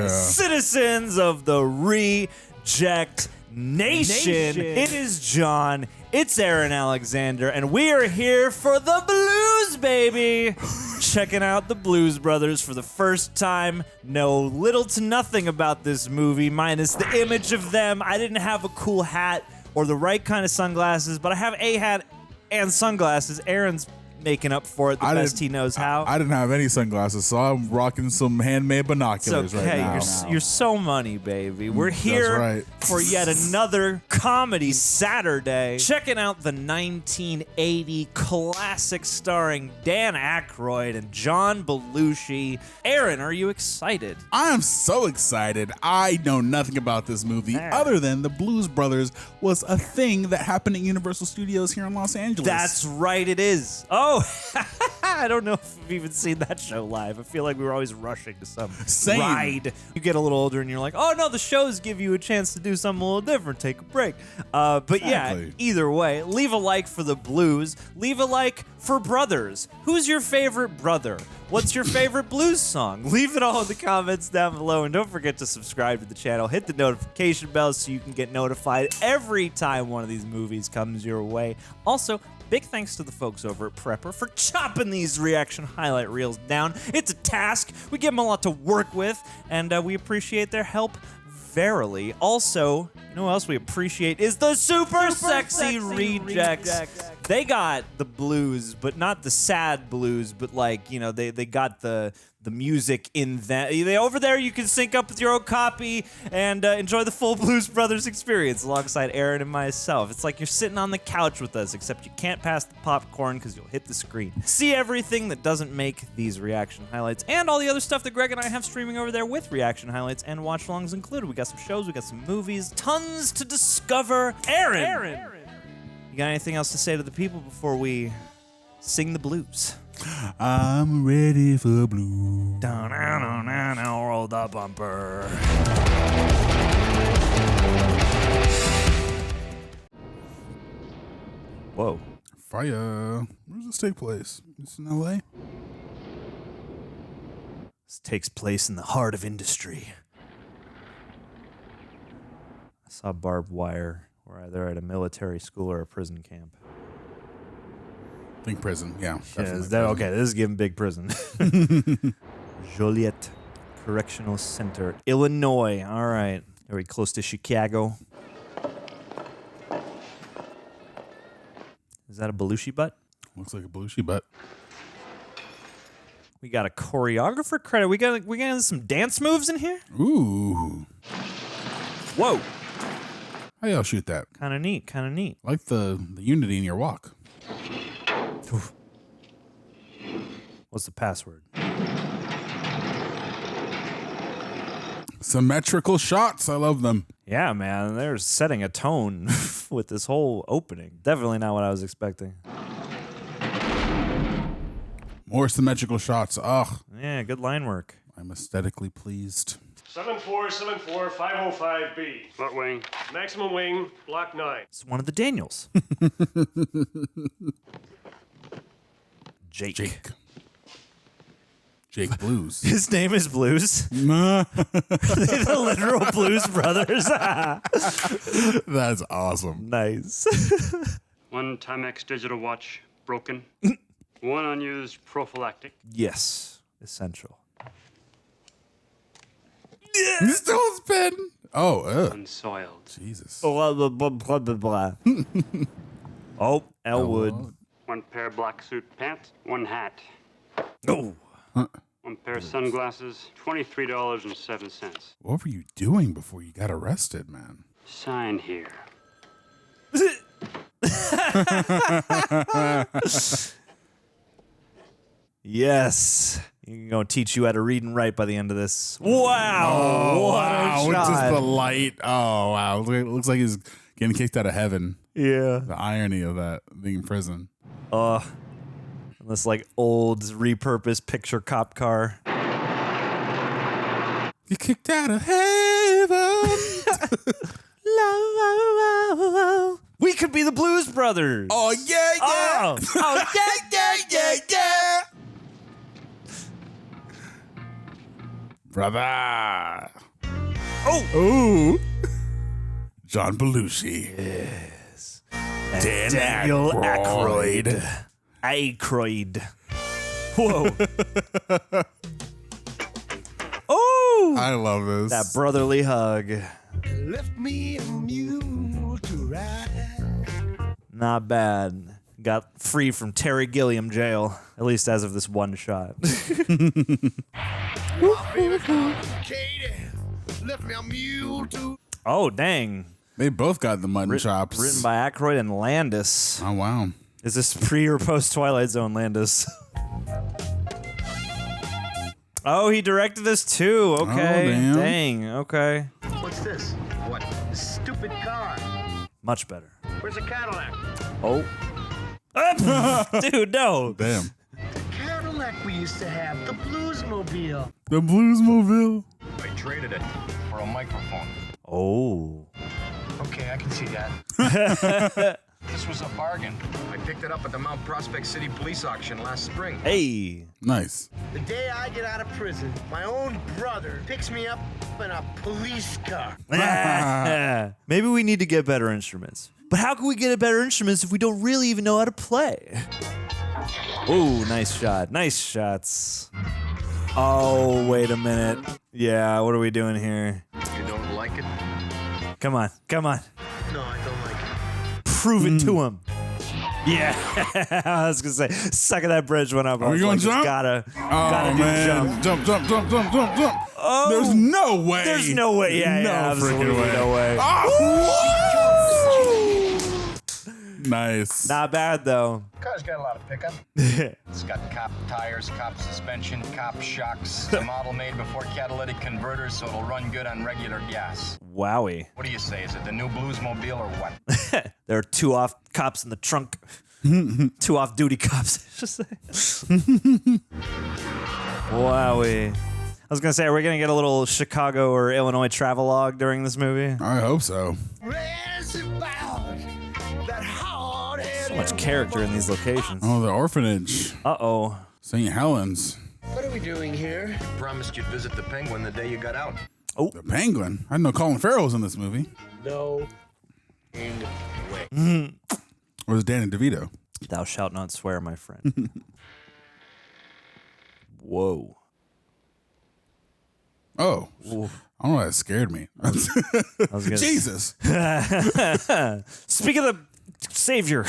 Citizens of the Reject Nation. It is John. It's Aaron Alexander, and we are here for the blues, baby. Checking out the Blues Brothers for the first time. Know little to nothing about this movie, minus the image of them. I didn't have a cool hat or the right kind of sunglasses, but I have a hat and sunglasses. Aaron's making up for it the best he knows how. I didn't have any sunglasses, so I'm rocking some handmade binoculars right now. You're so money, baby. We're here for yet another comedy Saturday. Checking out the 1980 classic starring Dan Aykroyd and John Belushi. Aaron, are you excited? I am so excited. I know nothing about this movie other than the Blues Brothers was a thing that happened at Universal Studios here in Los Angeles. That's right, it is. Oh, I don't know if I've even seen that show live. I feel like we were always rushing to some ride. You get a little older and you're like, oh no, the shows give you a chance to do something a little different, take a break. But yeah, either way, leave a like for the Blues. Leave a like for Brothers. Who's your favorite brother? What's your favorite blues song? Leave it all in the comments down below, and don't forget to subscribe to the channel. Hit the notification bell so you can get notified every time one of these movies comes your way. Also, big thanks to the folks over at Prepper for chopping these reaction highlight reels down. It's a task. We give them a lot to work with, and we appreciate their help verily. Also, you know what else we appreciate is the super sexy rejects. They got the blues, but not the sad blues, but like, you know, they got the music in that. Over there, you can sync up with your own copy and enjoy the full Blues Brothers experience alongside Aaron and myself. It's like you're sitting on the couch with us, except you can't pass the popcorn because you'll hit the screen. See everything that doesn't make these reaction highlights and all the other stuff that Greg and I have streaming over there with reaction highlights and watch-alongs included. We got some shows, we got some movies, tons to discover. Aaron! You got anything else to say to the people before we sing the blues? I'm ready for blue. Down, roll the bumper. Whoa. Fire. Where does this take place? Is this in LA? This takes place in the heart of industry. I saw barbed wire. We're either at a military school or a prison camp. Think prison, yeah. Okay, this is giving big prison. Joliet Correctional Center, Illinois. All right. Are we close to Chicago? Is that a Belushi butt? Looks like a Belushi butt. We got a choreographer credit. We got some dance moves in here? Ooh. Whoa. How y'all shoot that? Kind of neat. Like the unity in your walk. Oof. What's the password? Symmetrical shots. I love them. Yeah, man. They're setting a tone with this whole opening. Definitely not what I was expecting. More symmetrical shots. Ugh. Yeah, good line work. I'm aesthetically pleased. 7474 505B. What wing? Maximum wing, block 9. It's one of the Daniels. Jake Blues. His name is Blues. They're the literal Blues Brothers. That's awesome. Nice. One Timex digital watch broken. One unused prophylactic. Yes, essential. He's still spin. Oh, Unsoiled. Jesus. Blah, blah, blah, blah, blah, blah. Oh, Elwood. One pair of black suit pants. One hat. Oh. One pair of sunglasses. $23.07. What were you doing before you got arrested, man? Sign here. Yes. You're going to teach you how to read and write by the end of this. Wow. Oh, what wow. a shot. Just the light. Oh, wow. It looks like he's getting kicked out of heaven. Yeah. The irony of that, being in prison. This like old repurposed picture cop car. You kicked out of heaven. We could be the Blues Brothers. Oh, yeah, yeah. Oh, yeah. Brother. Oh! Ooh. John Belushi. Yes. Dan Daniel Aykroyd. Aykroyd. Whoa. Oh! I love this. That brotherly hug. Left me a mule to ride. Not bad. Got free from Terry Gilliam jail, at least as of this one shot. Katie left me a mule to. Oh, dang. They both got the mutton chops. Written by Aykroyd and Landis. Oh, wow. Is this pre or post Twilight Zone Landis? Oh, he directed this too. Okay. damn. Dang. Okay. What's this? What? A stupid car. Much better. Where's the Cadillac? Oh. Dude, no. Damn. Cadillac we used to have. The Bluesmobile. The Bluesmobile. I traded it for a microphone. Oh. Okay, I can see that. This was a bargain. I picked it up at the Mount Prospect City Police Auction last spring. Hey. Nice. The day I get out of prison, my own brother picks me up in a police car. Maybe we need to get better instruments. But how can we get better instruments if we don't really even know how to play? Ooh, nice shot. Nice shots. Oh, wait a minute. Yeah, what are we doing here? You don't like it? Come on. Come on. No, I don't like it. Prove it to him. Yeah. I was going to say, suck at that bridge went up. Are we going to jump? Gotta Oh, do man. jump. Jump. Oh. There's no way. There's no way. Yeah, no absolutely freaking way. no way. Oh. Nice. Not bad, though. Car's got a lot of pickup. It's got cop tires, cop suspension, cop shocks. It's a model made before catalytic converters, so it'll run good on regular gas. Wowie. What do you say? Is it the new Bluesmobile or what? There are 2 off cops in the trunk. 2 off-duty cops, I should say. Wowie. I was going to say, are we going to get a little Chicago or Illinois travelogue during this movie? I hope so. So much character in these locations. Oh, the orphanage. Uh-oh. St. Helens. What are we doing here? Promised you'd visit the Penguin the day you got out. The Penguin. I didn't know Colin Farrell was in this movie. No. way. Or was Danny DeVito? Thou shalt not swear, my friend. Whoa. Oh. Ooh. I don't know, that scared me. I was gonna Jesus. Speak of the Savior.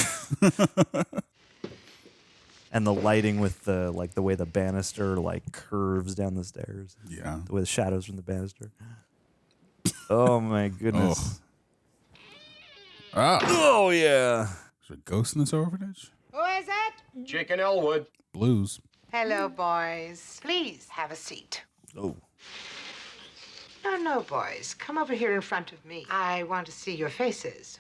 And the lighting with the way the banister curves down the stairs. Yeah. The way the shadows from the banister. Oh my goodness. Ah. Oh yeah. Is there a ghost in this orphanage? Who is it? Jake and Elwood. Blues. Hello, boys. Please have a seat. Oh. No, boys. Come over here in front of me. I want to see your faces.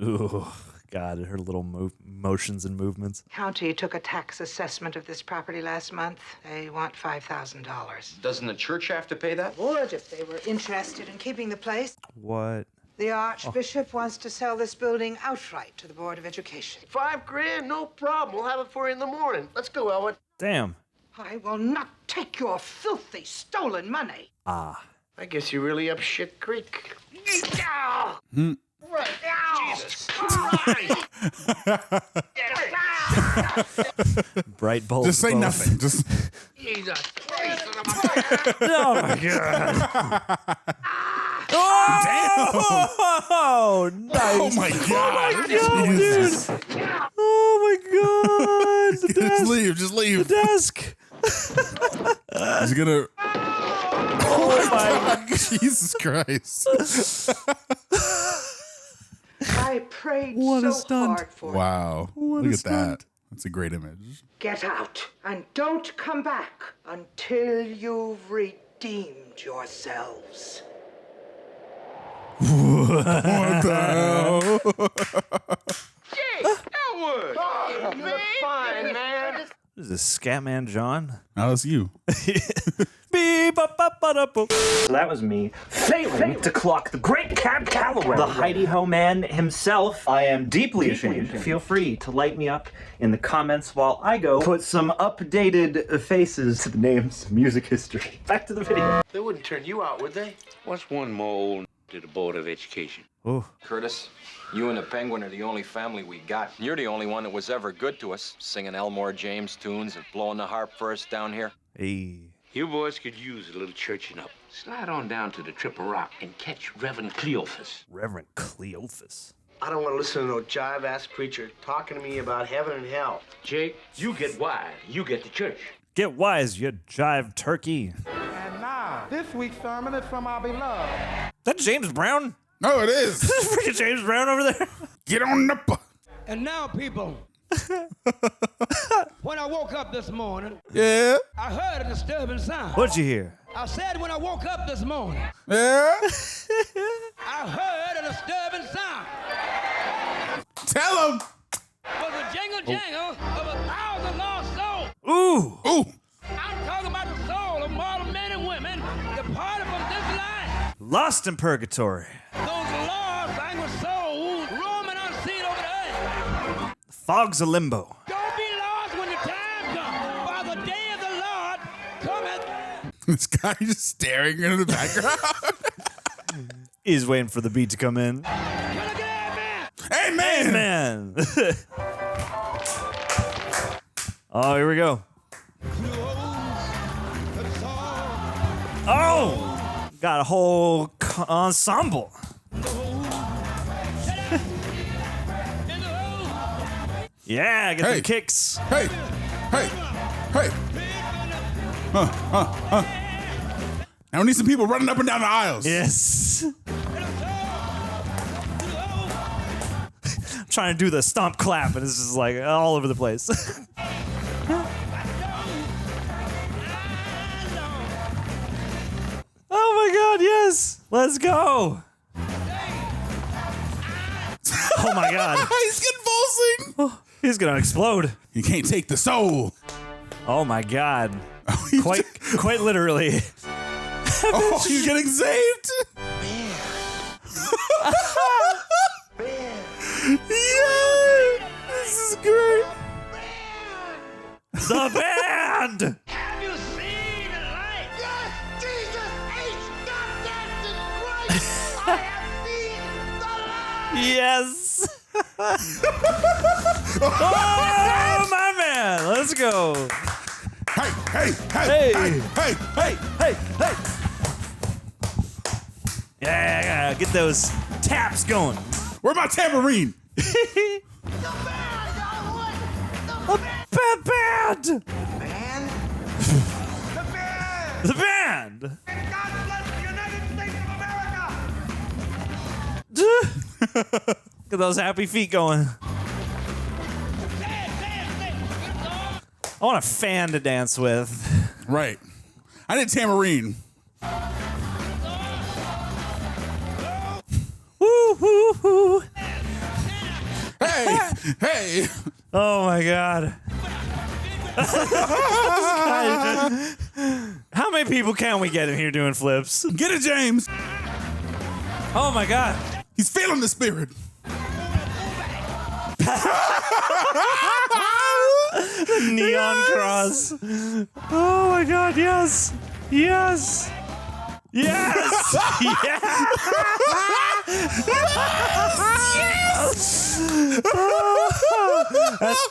Oh God, her little motions and movements. County took a tax assessment of this property last month. They want $5,000. Doesn't the church have to pay that? Would if they were interested in keeping the place. What? The Archbishop wants to sell this building outright to the Board of Education. $5,000, no problem. We'll have it for you in the morning. Let's go, Elwood. Damn. I will not take your filthy, stolen money. Ah. I guess you're really up shit creek. Right. Jesus Christ. Bright bulbs. Just say both. nothing. Just Jesus Christ. Oh my God. Oh, nice. oh my God. Jesus. Oh my God. The desk. Just leave. The desk. He's gonna. Oh my God. Jesus Christ. I prayed What a so stunt. hard for you. Wow. What Look a at stunt. that. That's a great image. Get out and don't come back until you've redeemed yourselves. What the hell? Elwood. Oh, you're fine, man. This is Scatman John. Now it's you. Be So that was me failing to clock the great Cab Calloway, the Heidi-ho man himself. I am deeply ashamed. Feel free to light me up in the comments while I go put some updated faces to the names of music history. Back to the video. They wouldn't turn you out, would they? What's one more old to the Board of Education? Ooh. Curtis, you and the Penguin are the only family we got. You're the only one that was ever good to us, singing Elmore James tunes and blowing the harp for us down here. Hey. You boys could use a little churching up. Slide on down to the Triple Rock and catch Reverend Cleophas. Reverend Cleophas. I don't want to listen to no jive-ass preacher talking to me about heaven and hell. Jake, you get wide. You get to church. Get wise, you jive turkey. And now, this week's sermon is from our beloved. Is that James Brown? No, it is. Freaking James Brown over there. Get on up. And now, people, when I woke up this morning, Yeah. I heard a disturbing sound. What'd you hear? I said when I woke up this morning, Yeah. I heard a disturbing sound. Tell him. Was a jingle jangle of 1,000 lost souls. Ooh. Ooh. I'm talking about the soul of mortal men and women departed from this life. Lost in purgatory. Those lost anguish souls roaming unseen over the earth. Fogs of limbo. Don't be lost when the time comes, for the day of the Lord cometh. This guy just staring into the background. He's waiting for the beat to come in. Amen. Man. Oh, here we go. Oh, got a whole ensemble. Yeah, get the kicks. Hey. Now we need some people running up and down the aisles. Yes. I'm trying to do the stomp clap, and it's just like all over the place. Oh my God, yes. Let's go. Oh my God. He's convulsing. Oh, he's going to explode. You can't take the soul. Oh my God. Quite literally. Oh, he's getting saved. Yeah, this is great. The band. Have you seen the light? Yes, Jesus H. Stop dancing Christ! I have seen the light! Yes. Oh, my man. Let's go. Hey. Yeah, get those taps going. Where's my tambourine? The band! A band. The band? The band! The band. God bless the United States of America! Get those happy feet going. I want a fan to dance with. Right. I need tambourine. Woo, woo, woo. Hey. Oh my God. How many people can we get in here doing flips? Get it, James. Oh my God. He's feeling the spirit. Neon cross. Oh my God, yes. Yes. Yes. Yes.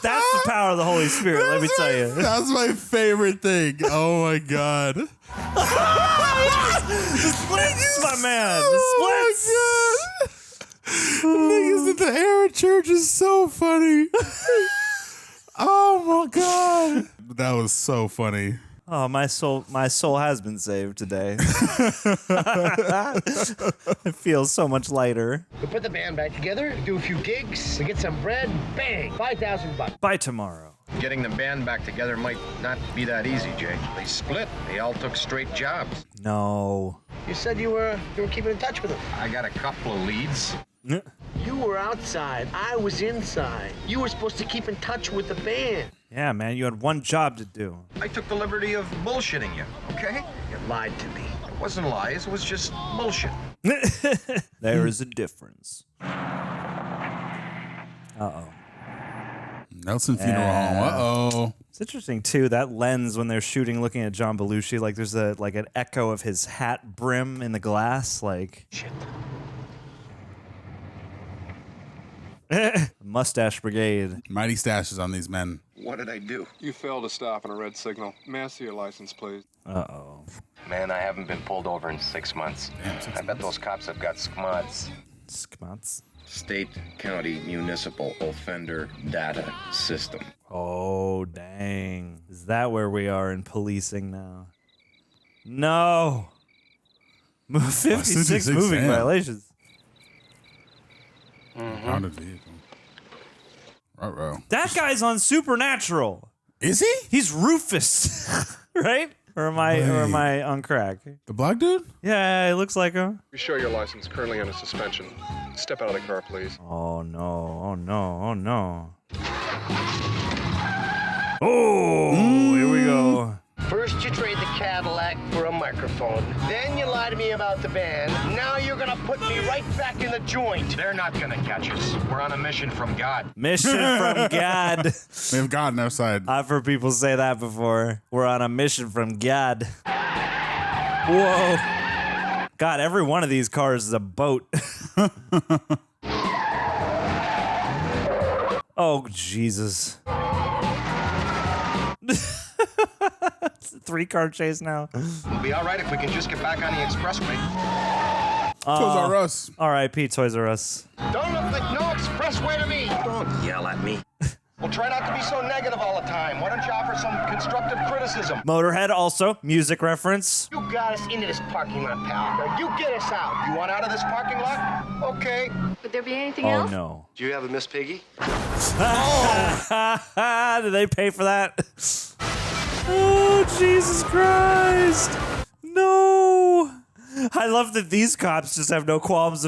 That's the power of the Holy Spirit, let me tell you. That's my favorite thing. Oh my God. The splits, my man. The splits. Niggas at the Aaron Church is so funny. Oh my God. That was so funny. Oh, my soul has been saved today. It feels so much lighter. We put the band back together, do a few gigs, we get some bread, bang, $5,000. By tomorrow. Getting the band back together might not be that easy, Jake. They split. They all took straight jobs. No. You said you were keeping in touch with them. I got a couple of leads. You You were outside. I was inside. You were supposed to keep in touch with the band. Yeah, man, you had one job to do. I took the liberty of bullshitting you, okay? You lied to me. It wasn't lies, it was just bullshit. There is a difference. Uh-oh. Nelson Funeral Home. Uh-oh. It's interesting, too, that lens when they're shooting, looking at John Belushi, like there's an echo of his hat brim in the glass, like... Shit. Mustache Brigade. Mighty stashes on these men. What did I do? You failed to stop on a red signal. May I see your license, please? Uh-oh. Man, I haven't been pulled over in 6 months. I bet those cops have got SCMODs. SCMODs? State, County, Municipal Offender Data System. Oh, dang. Is that where we are in policing now? No. 56 moving violations. Grounded vehicle. Ruh-roh. That guy's on Supernatural. Is he? He's Rufus, right? Or am I on crack? The black dude? Yeah, it looks like him. You show your license, currently under suspension. Step out of the car, please. Oh no! Oh no! Oh no! Oh, here we go. First you trade the Cadillac for a microphone. Then you lie to me about the band. Now you're gonna put me right back in the joint. They're not gonna catch us. We're on a mission from God. Mission from God. We have God on our side. I've heard people say that before. We're on a mission from God. Whoa. God, every one of these cars is a boat. Oh, Jesus. It's a 3-car chase now. We'll be all right if we can just get back on the expressway. Toys R Us. R.I.P. Toys R Us. Don't look like no expressway to me. Don't yell at me. Well, try not to be so negative all the time. Why don't you offer some constructive criticism? Motorhead also, music reference. You got us into this parking lot, pal. Now you get us out. You want out of this parking lot? Okay. Would there be anything Oh, else? no. Do you have a Miss Piggy? Did they pay for that? Oh, Jesus Christ. No. I love that these cops just have no qualms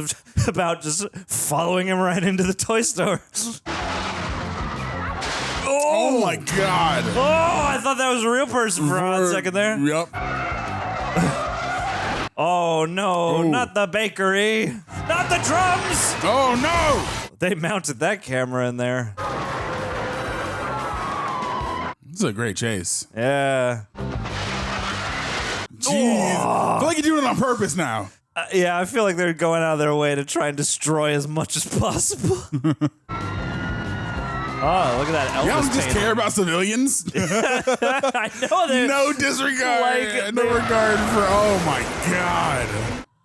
about just following him right into the toy store. Oh my God. Oh, I thought that was a real person for a hot second there. Yep. Oh, no, not the bakery. Not the drums. Oh, no. They mounted that camera in there. This is a great chase. Yeah. Jeez. I feel like you're doing it on purpose now. Yeah, I feel like they're going out of their way to try and destroy as much as possible. Oh, look at that Elvis You don't just painting. care about civilians? I know they're... No disregard. Like, no regard for... Oh, my God.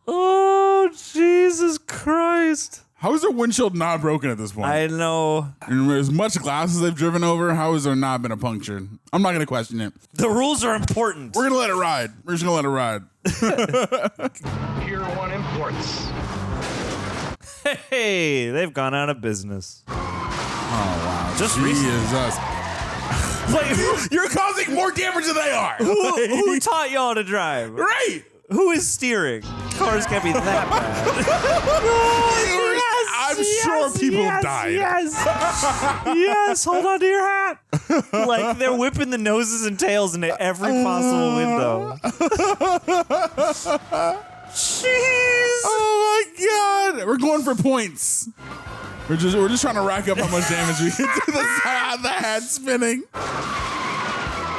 Oh, Jesus Christ. How is their windshield not broken at this point? I know. And as much glasses they've driven over, how has there not been a puncture? I'm not going to question it. The rules are important. We're going to let it ride. We're just going to let it ride. Pier 1 Imports. Hey, they've gone out of business. Oh, wow. Just Jesus. Like, You're causing more damage than they are. who taught y'all to drive? Right. Who is steering? Cars can't be that bad. I'm sure people have died. Yes. Yes. Hold on to your hat. Like they're whipping the noses and tails into every possible window. Jeez. Oh my God. We're going for points. We're just trying to rack up how much damage we can do. The hat spinning.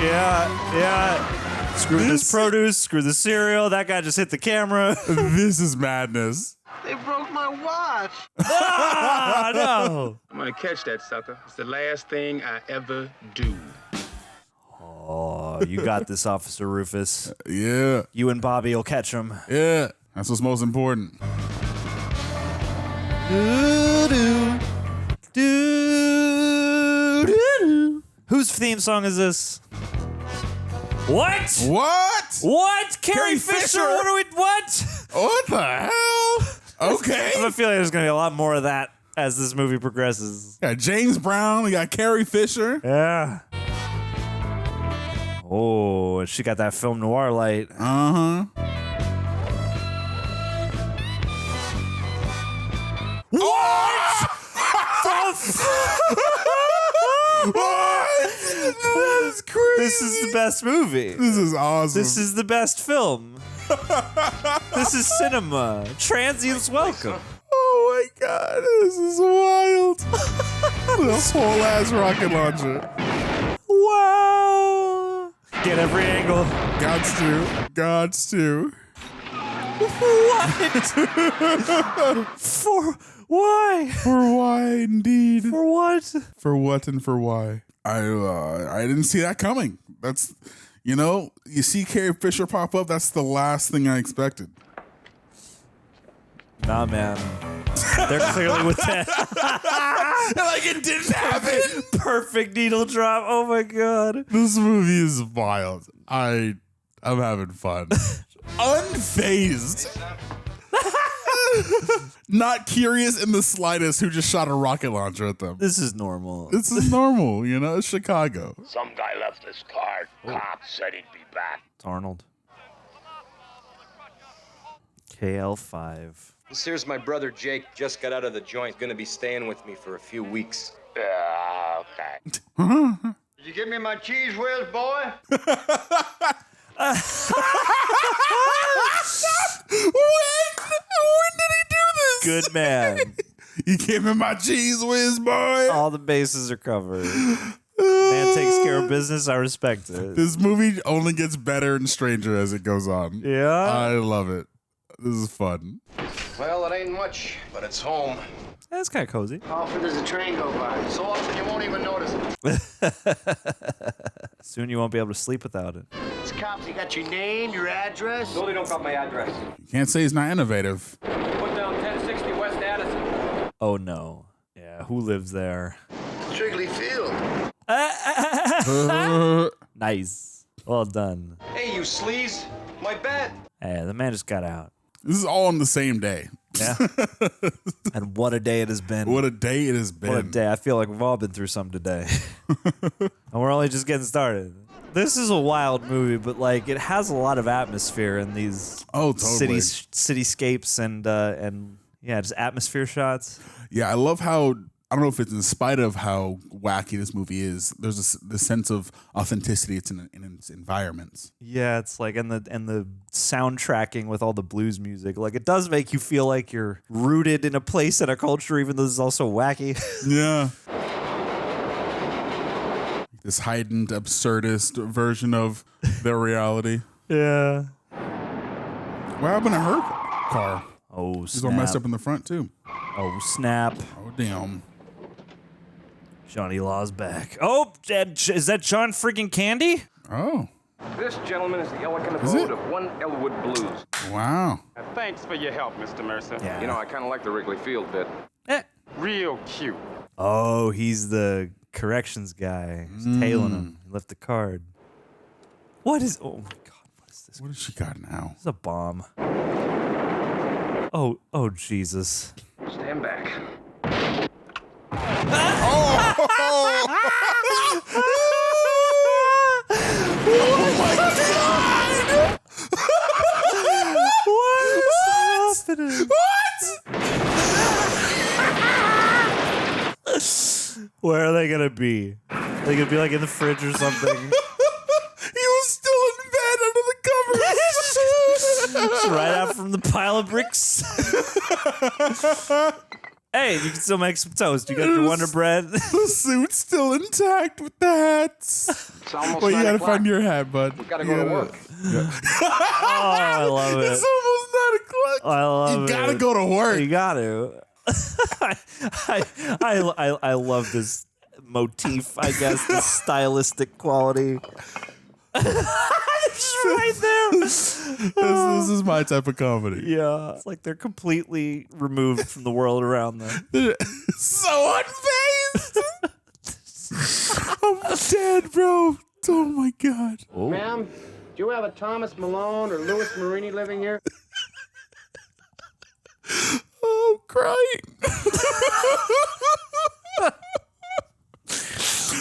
Yeah. Screw this produce. Screw the cereal. That guy just hit the camera. This is madness. They broke my watch. Ah, no. I'm gonna catch that sucker. It's the last thing I ever do. Oh, you got this, Officer Rufus. Yeah. You and Bobby will catch him. Yeah. That's what's most important. Whose theme song is this? What? What? Carrie Fisher? What are we? What? What the hell? Okay. I have a feeling there's gonna be a lot more of that as this movie progresses. We got James Brown. We got Carrie Fisher. Yeah. Oh, and she got that film noir light. Uh-huh. What? What? That is crazy. This is the best movie. This is awesome. This is the best film. This is cinema. Transients welcome. Oh my god, this is wild. This whole ass rocket launcher. Wow. Get every angle. Gots to. What? For why? For why, indeed. For what? For what and for why? I didn't see that coming. That's, you see Carrie Fisher pop up. That's the last thing I expected. Nah, man. They're clearly with that. Like it didn't happen. Perfect needle drop. Oh my god. This movie is wild. I'm having fun. Unfazed. Not curious in the slightest who just shot a rocket launcher at them. This is normal. This is normal, It's Chicago. Some guy left his card. Cop said he'd be back. It's Arnold. KL5. This here's my brother Jake. Just got out of the joint. Gonna be staying with me for a few weeks. Okay. Did you give me my cheese whiz, boy? When did he do this? Good man. You gave me my cheese whiz, boy. All the bases are covered. Man takes care of business. I respect it. This movie only gets better and stranger as it goes on. Yeah. I love it. This is fun. Well, it ain't much, but it's home. That's kind of cozy. How often does a train go by? So often you won't even notice it. Soon you won't be able to sleep without it. These cops, you got your name, your address? No, they don't got my address. You can't say he's not innovative. Put down 1060 West Addison. Oh no. Yeah, who lives there? Trigley Field. Nice. Well done. Hey, you sleaze. My bad. Hey, the man just got out. This is all on the same day. Yeah. And what a day it has been. What a day it has been. What a day. I feel like we've all been through something today. And we're only just getting started. This is a wild movie, but like it has a lot of atmosphere in these cityscapes and yeah, just atmosphere shots. Yeah, I love how, I don't know if it's in spite of how wacky this movie is, there's the sense of authenticity it's in its environments. Yeah, it's like and the soundtracking with all the blues music, like it does make you feel like you're rooted in a place and a culture, even though this is also wacky. Yeah. This heightened, absurdist version of their reality. Yeah. What happened to her car? Oh, she's all messed up in the front too. Oh snap! Oh damn! Johnny Law's back. Oh, is that John freaking Candy? Oh. This gentleman is the elegant abode of One Elwood Blues. Wow. Thanks for your help, Mr. Mercer. Yeah. You know, I kind of like the Wrigley Field bit. Real cute. Oh, he's the corrections guy. He's tailing him. He left the card. What is? Oh my God! What is this? What has she got now? It's a bomb. Oh Jesus! Stand back. Oh my God! What is happening? Where are they gonna be? Are they gonna be like in the fridge or something? He was still in bed under the covers. Just right out from the pile of bricks. Hey, you can still make some toast. You got your Wonder Bread. The suit's still intact with the hats. It's almost Well, you 9 gotta o'clock. find your hat, bud. We gotta go to work. Yeah. Oh, I love it. It's almost 9 o'clock. I love You it. gotta go to work. You got to. I love this motif. I guess the stylistic quality. It's right there. This is my type of comedy. Yeah, it's like they're completely removed from the world around them. So unfazed. I'm dead, bro. Oh my God. Oh. Ma'am, do you have a Thomas Malone or Louis Marini living here? Oh, crying.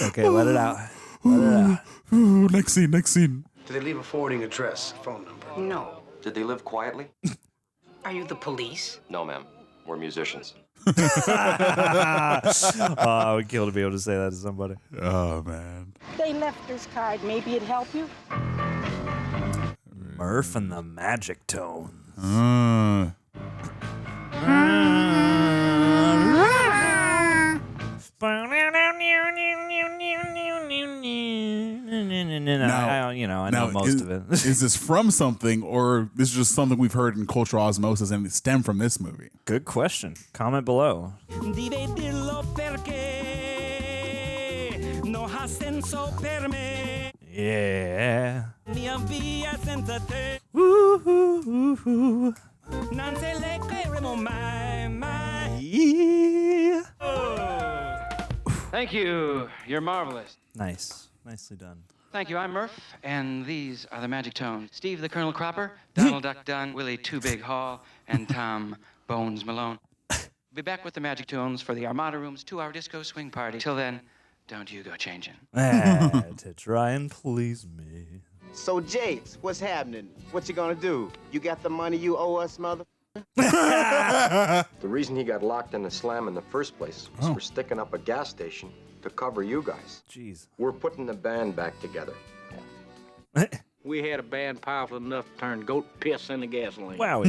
Okay, let it out. Let it out. Ooh, next scene. Do they leave a forwarding address, phone number? No. Did they live quietly? Are you the police? No, ma'am. We're musicians. I would kill to be able to say that to somebody. Oh, man. They left this card. Maybe it'd help you. Murph and the Magic Tones. I know most of it. Is this from something, or this is just something we've heard in cultural osmosis and it stemmed from this movie? Good question. Comment below. Yeah. Woo-hoo-hoo-hoo. Yeah. Thank you. You're marvelous. Nice. Nicely done. Thank you. I'm Murph, and these are the Magic Tones. Steve the Colonel Cropper, Donald Duck Dunn, Willie Two Big Hall, and Tom Bones Malone. Be back with the Magic Tones for the Armada Room's 2-hour disco swing party. Till then, don't you go changing. To try and please me. So, Jakes, what's happening? What you gonna do? You got the money you owe us, mother? The reason he got locked in the slam in the first place was for sticking up a gas station to cover you guys. Jeez. We're putting the band back together. We had a band powerful enough to turn goat piss into gasoline. Wow.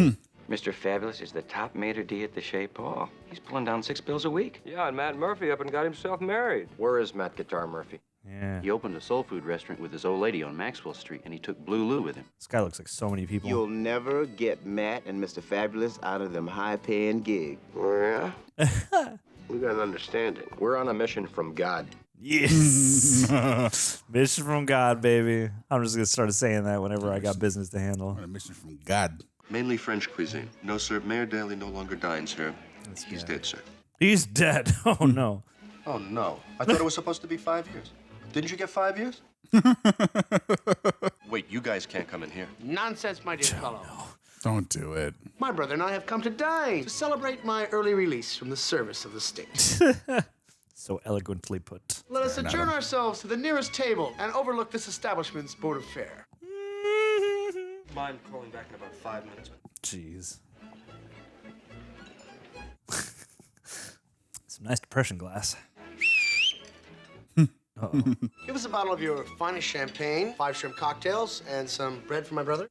Mr. Fabulous is the top maitre d' at the Chez Paul. He's pulling down 6 bills a week. Yeah, and Matt Murphy up and got himself married. Where is Matt Guitar Murphy? Yeah. He opened a soul food restaurant with his old lady on Maxwell Street, and he took Blue Lou with him. This guy looks like so many people. You'll never get Matt and Mr. Fabulous out of them high-paying gigs. Oh, yeah? We got an understanding. We're on a mission from God. Yes. Mission from God, baby. I'm just going to start saying that whenever I got business to handle. A mission from God. Mainly French cuisine. No, sir, Mayor Daley no longer dines here. He's dead, sir. He's dead. Oh, no. Oh, no. I thought it was supposed to be 5 years. Didn't you get 5 years? Wait, you guys can't come in here. Nonsense, my dear fellow. Don't do it. My brother and I have come to dine to celebrate my early release from the service of the state. So eloquently put. Let us adjourn ourselves to the nearest table and overlook this establishment's board of fare. Mind calling back in about 5 minutes? Jeez. Some nice depression glass. Give us a bottle of your finest champagne, 5 shrimp cocktails, and some bread for my brother.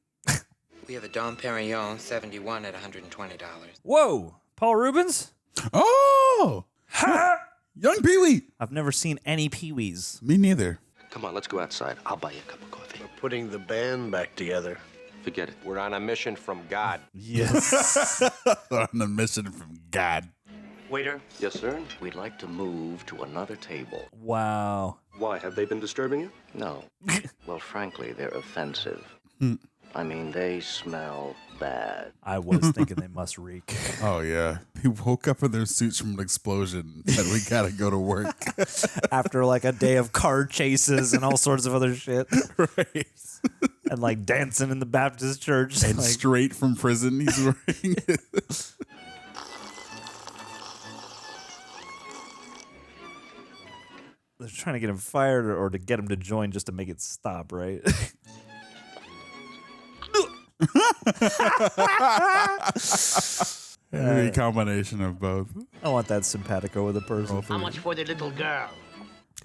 We have a Dom Perignon 71 at $120. Whoa! Paul Reubens? Oh! Young Pee-wee! I've never seen any Pee-wees. Me neither. Come on, let's go outside. I'll buy you a cup of coffee. We're putting the band back together. Forget it. We're on a mission from God. Yes. On a mission from God. Waiter? Yes, sir? We'd like to move to another table. Wow. Why, have they been disturbing you? No. Well, frankly, they're offensive. I mean, they smell bad. I was thinking they must reek. Oh, yeah. He woke up in their suits from an explosion and we gotta go to work. After like a day of car chases and all sorts of other shit. Right. And like dancing in the Baptist church. And like, straight from prison, he's wearing it. They're trying to get him fired or to get him to join just to make it stop, right? A combination of both. I want that simpatico with a person. How much for the little girl?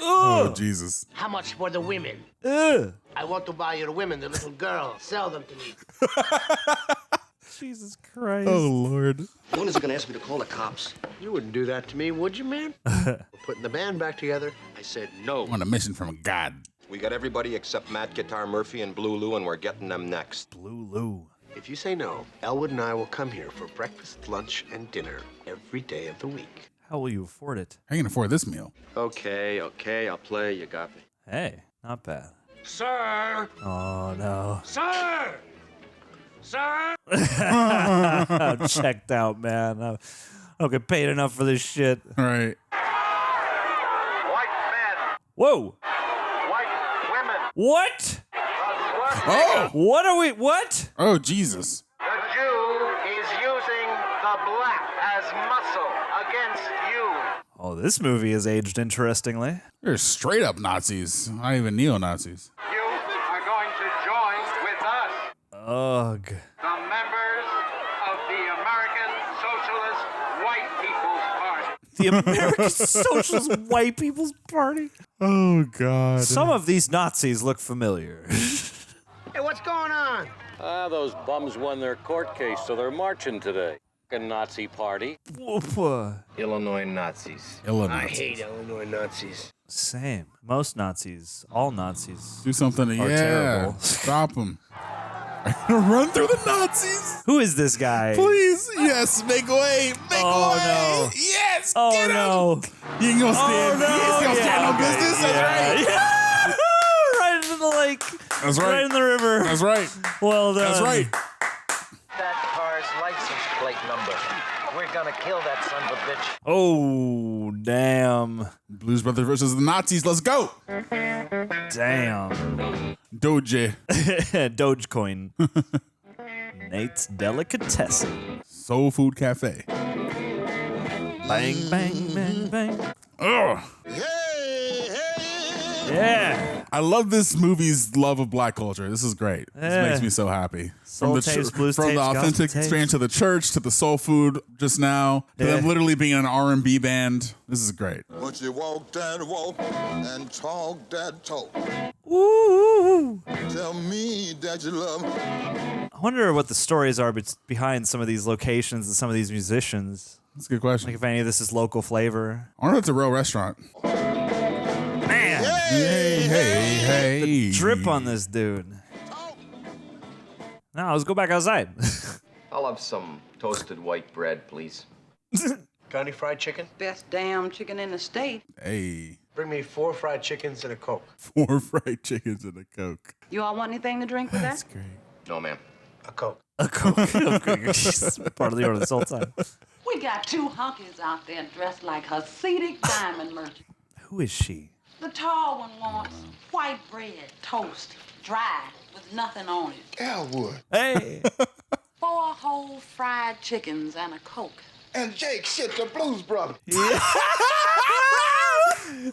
Oh, Jesus. How much for the women? I want to buy your women, the little girl. Sell them to me. Jesus Christ. Oh, Lord. When is he going to ask me to call the cops? You wouldn't do that to me, would you, man? We're putting the band back together. I said no. On a mission from God. We got everybody except Matt Guitar Murphy and Blue Lou, and we're getting them next. Blue Lou. If you say no, Elwood and I will come here for breakfast, lunch, and dinner every day of the week. How will you afford it? How can afford this meal? Okay, I'll play. You got me. Hey, not bad. Sir! Oh, no. Sir! Sir! I'm checked out, man. I don't get paid enough for this shit. Right. White men, Whoa. white women. What? Oh! What are we? What? Oh, Jesus. The Jew is using the black as muscle against you. Oh, this movie is aged interestingly. They're straight up Nazis. Not even neo-Nazis. You are going to join with us, Ugh. the members of the American Socialist White People's The American Socialist White People's Party. Oh, God. Some of these Nazis look familiar. Hey, what's going on? Those bums won their court case, so they're marching today. A Nazi party. Illinois Nazis. I hate Illinois Nazis. Same. Most Nazis, all Nazis. Do something. Are terrible. Stop them. I'm going to run through the Nazis. Who is this guy? Please. Yes. Make way. Make way. No. Yes. Oh, get no. Him. You ain't going to stand. Oh, no. You ain't going to stand no business. That's right. Yeah. Right into the lake. That's right. Right in the river. That's right. Well done. That's right. That car's license plate number. We're gonna kill that son of a bitch. Oh, damn. Blues Brothers versus the Nazis. Let's go. Damn. Doge. Dogecoin. Nate's Delicatessen. Soul Food Cafe. Bang, bang, bang, bang. Ugh. Yeah. I love this movie's love of black culture. This is great. This makes me so happy. Soul tapes, blues from tapes, the gospel authentic tapes. experience to the church to the soul food just now to them literally being an R&B band. This is great. Once you walk that walk and talk that talk. Ooh. Tell me that you love me. I wonder what the stories are behind some of these locations and some of these musicians. That's a good question. Like if any of this is local flavor. I wonder if it's a real restaurant. Man. Hey. The drip on this dude. Now let's go back outside. I'll have some toasted white bread, please. Got any fried chicken? Best damn chicken in the state. Hey. Bring me 4 fried chickens and a Coke. 4 fried chickens and a Coke. You all want anything to drink with That's that? great. No, ma'am. A Coke. A Coke. Part of the order this whole time. We got 2 hunkies out there dressed like Hasidic diamond merchants. Who is she? The tall one wants white bread, toast, dry, with nothing on it. Elwood. Hey. 4 whole fried chickens and a Coke. And Jake, shit, the Blues Brothers. Yeah.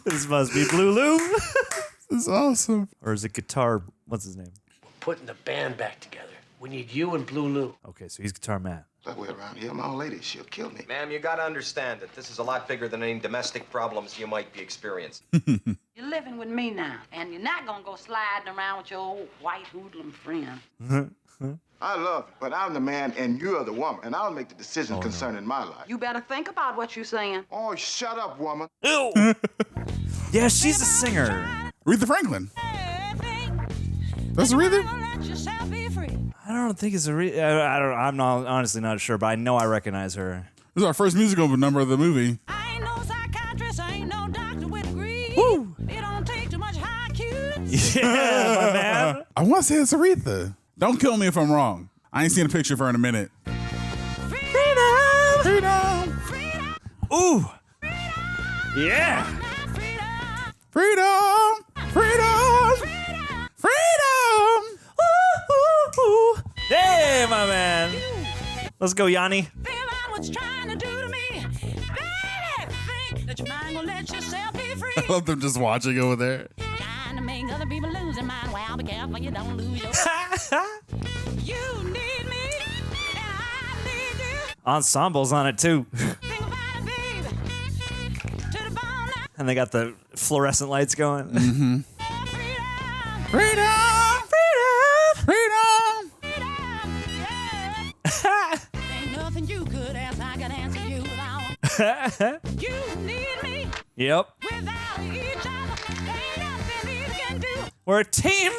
This must be Blue Lou. This is awesome. Or is it Guitar? What's his name? We're putting the band back together. We need you and Blue Lou. Okay, so he's Guitar Man. That way around here, my old lady, she'll kill me. Ma'am, you gotta understand that this is a lot bigger than any domestic problems you might be experiencing. You're living with me now, and you're not gonna go sliding around with your old white hoodlum friend. I love it, but I'm the man and you're the woman, and I'll make the decision concerning my life. You better think about what you're saying. Oh, shut up, woman. Ew. Yeah, she's a singer. Aretha Franklin. That's Aretha? I don't think it's Aretha. I'm not honestly not sure, but I know I recognize her. This is our first musical number of the movie. I ain't no psychiatrist, I ain't no doctor with a degree. Woo! It don't take too much high Q. Yeah, my man. I want to say it's Aretha. Don't kill me if I'm wrong. I ain't seen a picture of her in a minute. Freedom! Freedom! Ooh! Yeah! Freedom! Freedom! Freedom! Ooh. Hey, my man. Let's go, Yanni. Feel out what's trying to do to me. Baby, think that your mind gonna let yourself be free. I love them just watching over there. Trying to make other people lose their mind. Well, be careful you don't lose your You need me, and I need you. Ensemble's on it, too. Think about it, baby. To the bone now. And they got the fluorescent lights going. Mm-hmm. Freedom! Freedom! Ain't nothing you could ask, I can answer you without. You need me. Yep. Without each other, ain't nothing we can do. We're a team.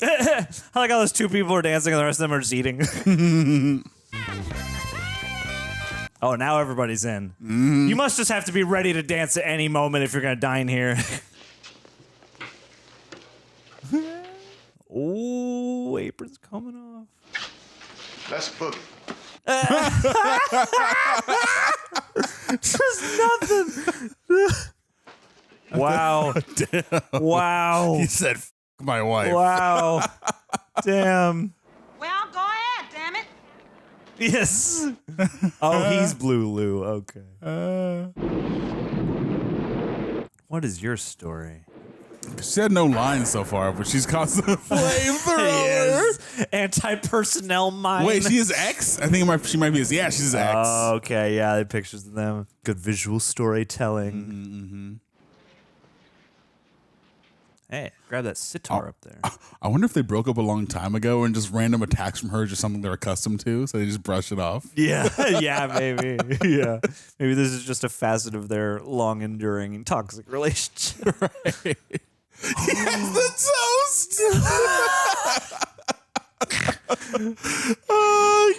I like how those 2 people are dancing and the rest of them are just eating. Oh, now everybody's in. You must just have to be ready to dance at any moment if you're going to dine here. Oh, apron's coming off. Let's boogie. Just nothing. Wow. Wow. He said, F my wife. Wow. Damn. Well, go ahead, damn it. Yes. Oh, he's Blue Lou. Okay. What is your story? She had no lines so far, but she's constantly flamethrower. Anti-personnel mine. Wait, she is X? I think she might be his. Yeah, she's his X. Oh, okay. Yeah, the pictures of them. Good visual storytelling. Hey, grab that sitar up there. I wonder if they broke up a long time ago and just random attacks from her is just something they're accustomed to, so they just brush it off. Yeah, yeah, maybe. Yeah. Maybe this is just a facet of their long enduring and toxic relationship. Right. Yes, the toast! Oh,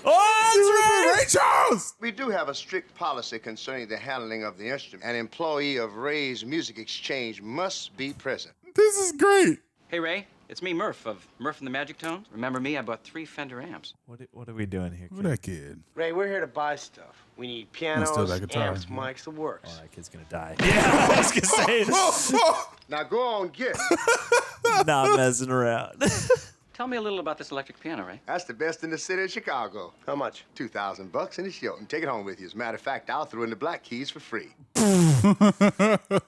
that's right! Rachel's! We do have a strict policy concerning the handling of the instrument. An employee of Ray's Music Exchange must be present. This is great. Hey, Ray, it's me, Murph, of Murph and the Magic Tones. Remember me? I bought 3 Fender amps. What are we doing here? Who that kid? Ray, we're here to buy stuff. We need pianos, steal that guitar. amps, mics, the works. Oh, that kid's gonna die. Yeah, I was gonna say. Now go on, get. Not messing around. Tell me a little about this electric piano, Ray. That's the best in the city of Chicago. How much? $2,000 and it's yours. And take it home with you. As a matter of fact, I'll throw in the black keys for free.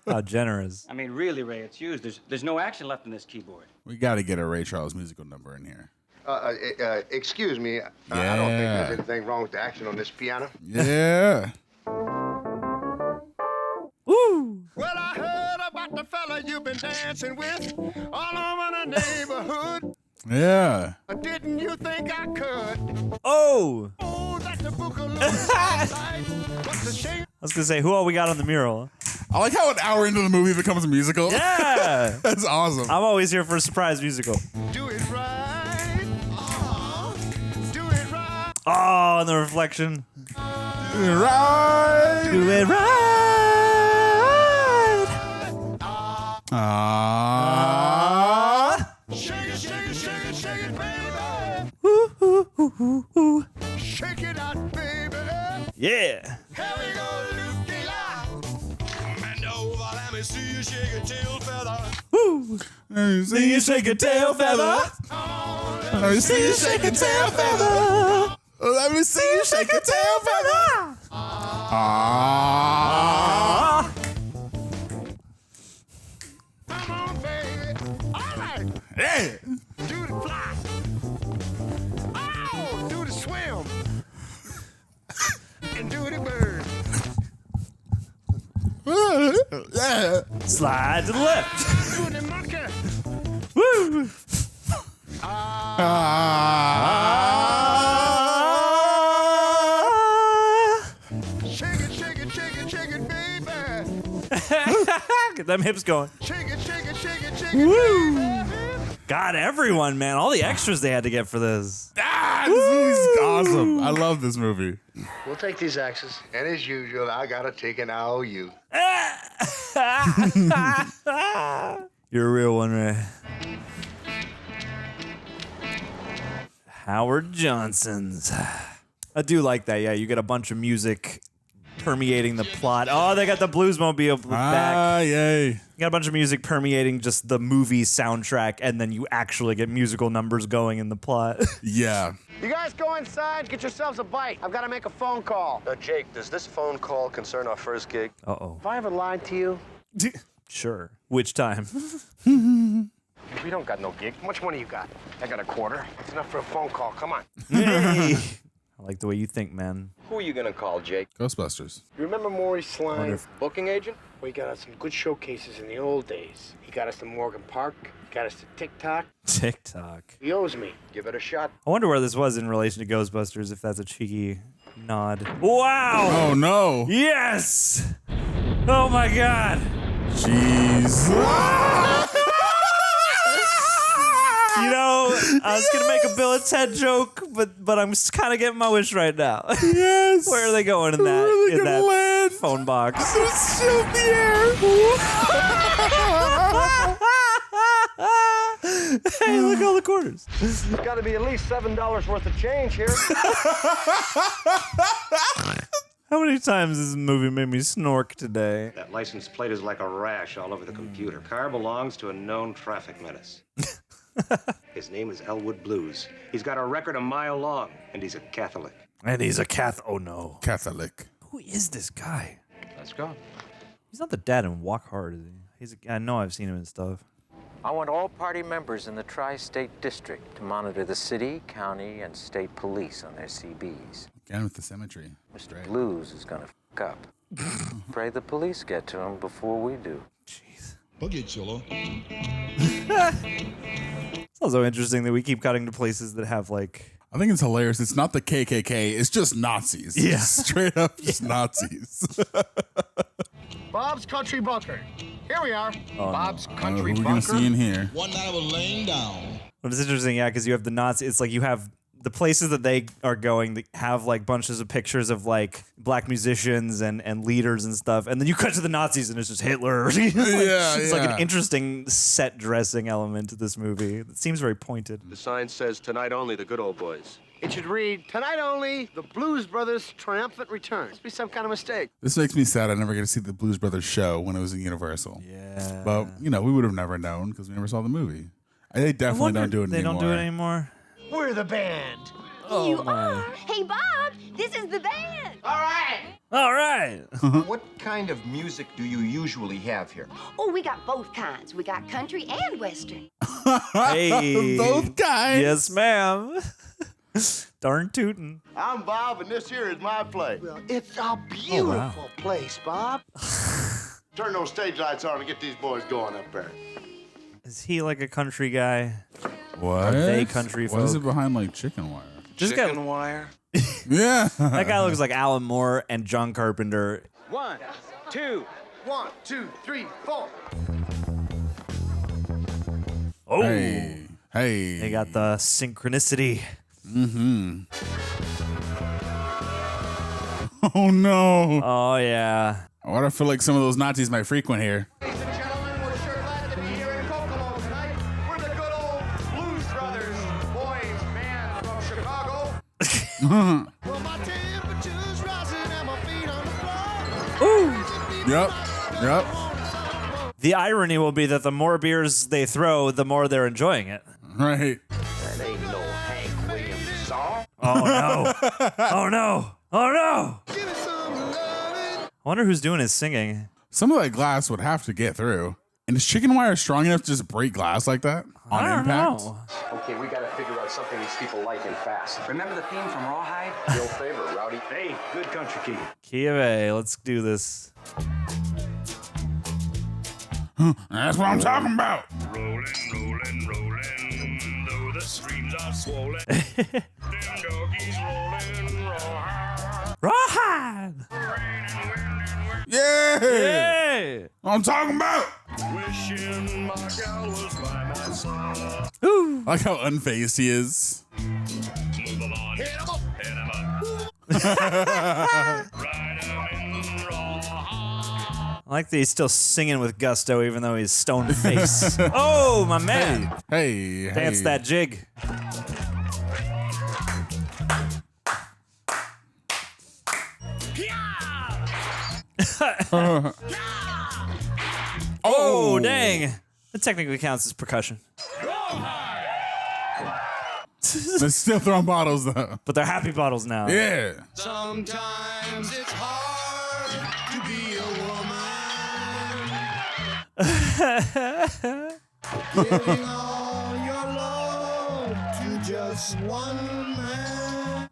How generous. I mean, really, Ray, it's used. There's no action left in this keyboard. We got to get a Ray Charles musical number in here. Excuse me. I don't think there's anything wrong with the action on this piano. Yeah. Woo! Well, I heard about the fella you've been dancing with all over the neighborhood. Yeah. Didn't you think I could? Oh! Oh, that's the boogaloo. What's the shame? I was gonna say, who all we got on the mural? I like how an hour into the movie it becomes a musical. Yeah! That's awesome. I'm always here for a surprise musical. Do it right. Do it right. Oh, and the reflection. Do it right. Do it right. Shake it, shake it, shake it, shake it, baby. Ooh, ooh, ooh, ooh, ooh. Shake it out, baby. Yeah. Here we go, Luke-de-la. Bend over, let me see you shake your tail feather. Woo. Let me see you shake your tail feather. Let me see you shake your tail feather. Let me see you shake your tail feather. Come on, baby. All right. Yeah. Do the fly. Oh, do the swim. And do the bird. Yeah. Slide to the left. Do the monkey. Woo. Shake it, shake it, shake it, shake it, baby. Get them hips going. Shake it, shake it, shake it, shake Woo. it, baby. God, everyone, man. All the extras they had to get for this. This movie's awesome. I love this movie. We'll take these axes. And as usual, I gotta take an IOU. You're a real one, Ray. Howard Johnson's. I do like that. Yeah, you get a bunch of music permeating the plot. Oh, they got the Bluesmobile back. Yay. You got a bunch of music permeating just the movie soundtrack, and then you actually get musical numbers going in the plot. Yeah. You guys go inside, get yourselves a bite. I've got to make a phone call. Jake, does this phone call concern our first gig? Uh-oh. Have I ever lied to you? Sure. Which time? We don't got no gig. How much money you got? I got a quarter. It's enough for a phone call. Come on. Hey. I like the way you think, man. Who are you gonna call, Jake? Ghostbusters. You remember Maurice Slime? Booking agent? We got us some good showcases in the old days. He got us to Morgan Park. Got us to TikTok. TikTok. He owes me. Give it a shot. I wonder where this was in relation to Ghostbusters, if that's a cheeky nod. Wow! Oh, no. Yes! Oh, my God. Jeez. You know, I was going to make a Bill and Ted joke, but I'm kind of getting my wish right now. Yes. Where are they going in that, land? Phone box? Shoot the air. Hey, look at all the quarters. There's got to be at least $7 worth of change here. How many times has this movie made me snork today? That license plate is like a rash all over the computer. Car belongs to a known traffic menace. His name is Elwood Blues. He's got a record a mile long, and he's a Catholic. And he's a oh no. Catholic. Who is this guy? Let's go. He's not the dad in Walk Hard, is he? I know I've seen him in stuff. I want all party members in the tri-state district to monitor the city, county, and state police on their CBs. Again with the symmetry. Mr. Blues is gonna f*** up. Pray the police get to him before we do. Jeez. Buggy Cholo. It's also interesting that we keep cutting to places that have like. I think it's hilarious. It's not the KKK. It's just Nazis. Yeah. Straight up just Nazis. Bob's Country Bunker. Here we are. Bob's Country who Bunker. are we gonna see in here? One night I was laying down. But it's interesting, yeah, because you have the Nazis. It's like you have the places that they are going that have like bunches of pictures of like black musicians and leaders and stuff, and then you cut to the Nazis and it's just Hitler. It's like an interesting set dressing element to this movie. It seems very pointed. The sign says tonight only the good old boys. It should read, tonight only, the Blues Brothers' triumphant return. Must be some kind of mistake. This makes me sad I never get to see the Blues Brothers show when it was at Universal. Yeah. But, you know, we would have never known because we never saw the movie. They definitely don't do it anymore. They don't do it anymore? We're the band. Oh, You my. are? Hey, Bob, this is the band. All right. All right. What kind of music do you usually have here? Oh, we got both kinds. We got country and western. Hey. Both guys. Yes, ma'am. Darn tootin'. I'm Bob, and this here is my place. Well, it's a beautiful place, Bob. Turn those stage lights on and get these boys going up there. Is he like a country guy? What? Are they country folk? What is it behind like chicken wire? Chicken wire? Yeah. That guy looks like Alan Moore and John Carpenter. 1, 2, 1, 2, 3, 4. Oh. Hey. Hey. They got the synchronicity. Mm-hmm. Oh, no. Oh, yeah. Why do I feel like some of those Nazis might frequent here? Ladies and gentlemen, we're sure glad to be here in Kokomo tonight. We're the good old Blues Brothers, boys, man from Chicago. Well, my temperature's rising and my feet on the floor. Ooh. Yep. The irony will be that the more beers they throw, the more they're enjoying it. Right. That ain't no Hank Williams song. Oh, no. Oh, no. Oh, no. Give it some loving. I wonder who's doing his singing. Some of that glass would have to get through. And is chicken wire strong enough to just break glass like that on I don't impact? know. Okay, we gotta figure out something these people like and fast. Remember the theme from Rawhide? Your favorite, Rowdy. Hey, good country key. Key of A. Let's do this. That's what I'm talking about. Rolling, rolling, rolling, though the streams are swollen. Them doggies rolling, rawhide. Rawhide! Yeah. Hey! What I'm talking about. Wishing my gal was by my side. Ooh. I like how unfazed he is. Move them on, hit 'em up, hit 'em up. Ride 'em in rawhide. I like that he's still singing with gusto even though he's stone faced. Oh, my man. Hey. Dance that jig. Oh, dang. That technically counts as percussion. They're still throwing bottles though. But they're happy bottles now. Yeah. Sometimes it's hard to be a woman. Giving all your love to just one man.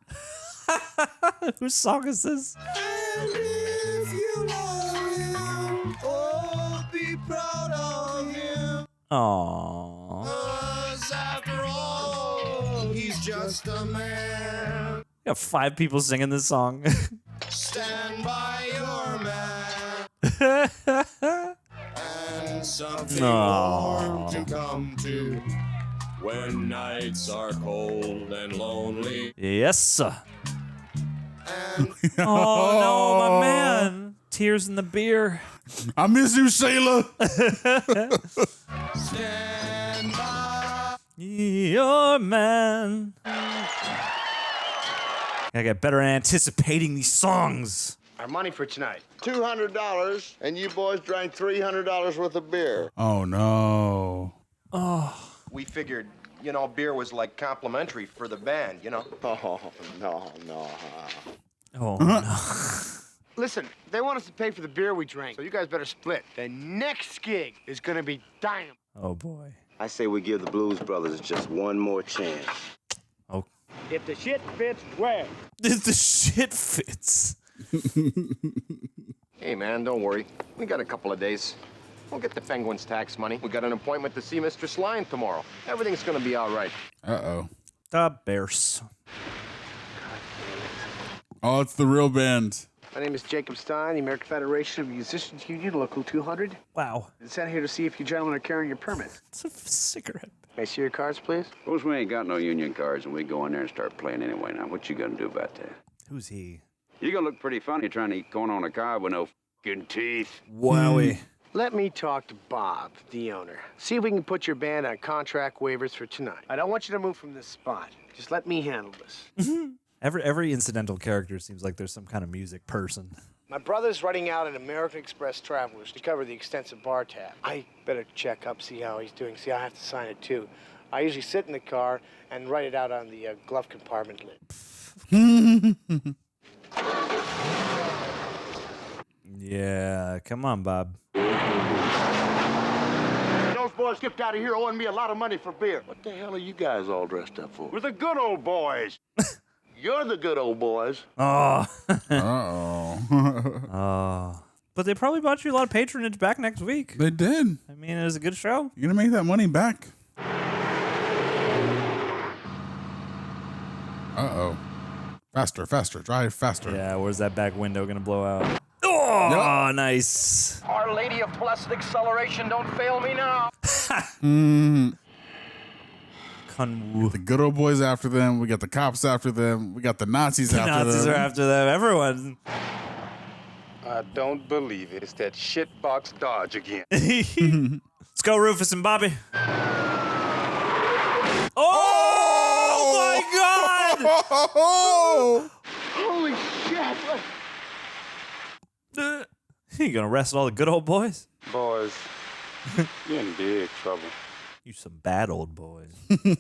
Whose song is this? And if you love him, oh, be proud of him. Aww. 'Cause after all, he's just a man. You got 5 people singing this song. Stand by your man. And something warm to come to when nights are cold and lonely. Yes, sir. Oh, no, my man. Tears in the beer. I miss you, Sailor. Stand by. Your man. Gotta get better at anticipating these songs. Our money for tonight. $200, and you boys drank $300 worth of beer. Oh no. Oh. We figured, you know, beer was like complimentary for the band, you know? Oh, no. Oh, no. Listen, they want us to pay for the beer we drank, so you guys better split. The next gig is gonna be dynamite. Oh, boy. I say we give the Blues Brothers just one more chance. Oh. If the shit fits, where? If the shit fits. Hey, man, don't worry. We got a couple of days. We'll get the Penguins' tax money. We got an appointment to see Mr. Sline tomorrow. Everything's gonna be all right. Uh-oh. The Bears. Oh, it's the real band. My name is Jacob Stein, the American Federation of Musicians Union, Local 200. Wow. I'm sent here to see if you gentlemen are carrying your permit. It's a cigarette. May I see your cards, please? Suppose we ain't got no union cards and we go in there and start playing anyway. Now, what you gonna do about that? Who's he? You're gonna look pretty funny trying to eat corn on a cob with no f***ing teeth. Wowie. Let me talk to Bob, the owner. See if we can put your band on contract waivers for tonight. I don't want you to move from this spot. Just let me handle this. Every incidental character seems like there's some kind of music person. My brother's writing out an American Express Travelers to cover the extensive bar tab. I better check up, see how he's doing. See, I have to sign it too. I usually sit in the car and write it out on the glove compartment lid. Yeah, come on, Bob. Those boys skipped out of here owing me a lot of money for beer. What the hell are you guys all dressed up for? We're the good old boys. You're the good old boys. Oh. Uh-oh. Oh. But they probably bought you a lot of patronage back next week. They did. I mean, it was a good show. You're going to make that money back. Uh-oh. Faster, faster. Drive faster. Yeah, where's that back window going to blow out? Oh, yep. Nice. Our Lady of Blessed Acceleration, don't fail me now. The good old boys after them. We got the cops after them. We got the Nazis after them. Nazis are after them. Everyone. I don't believe it. It's that shitbox Dodge again. Let's go, Rufus and Bobby. Oh my God! Holy shit! You gonna arrest all the good old boys? Boys, you're in big trouble. You some bad old boys. We need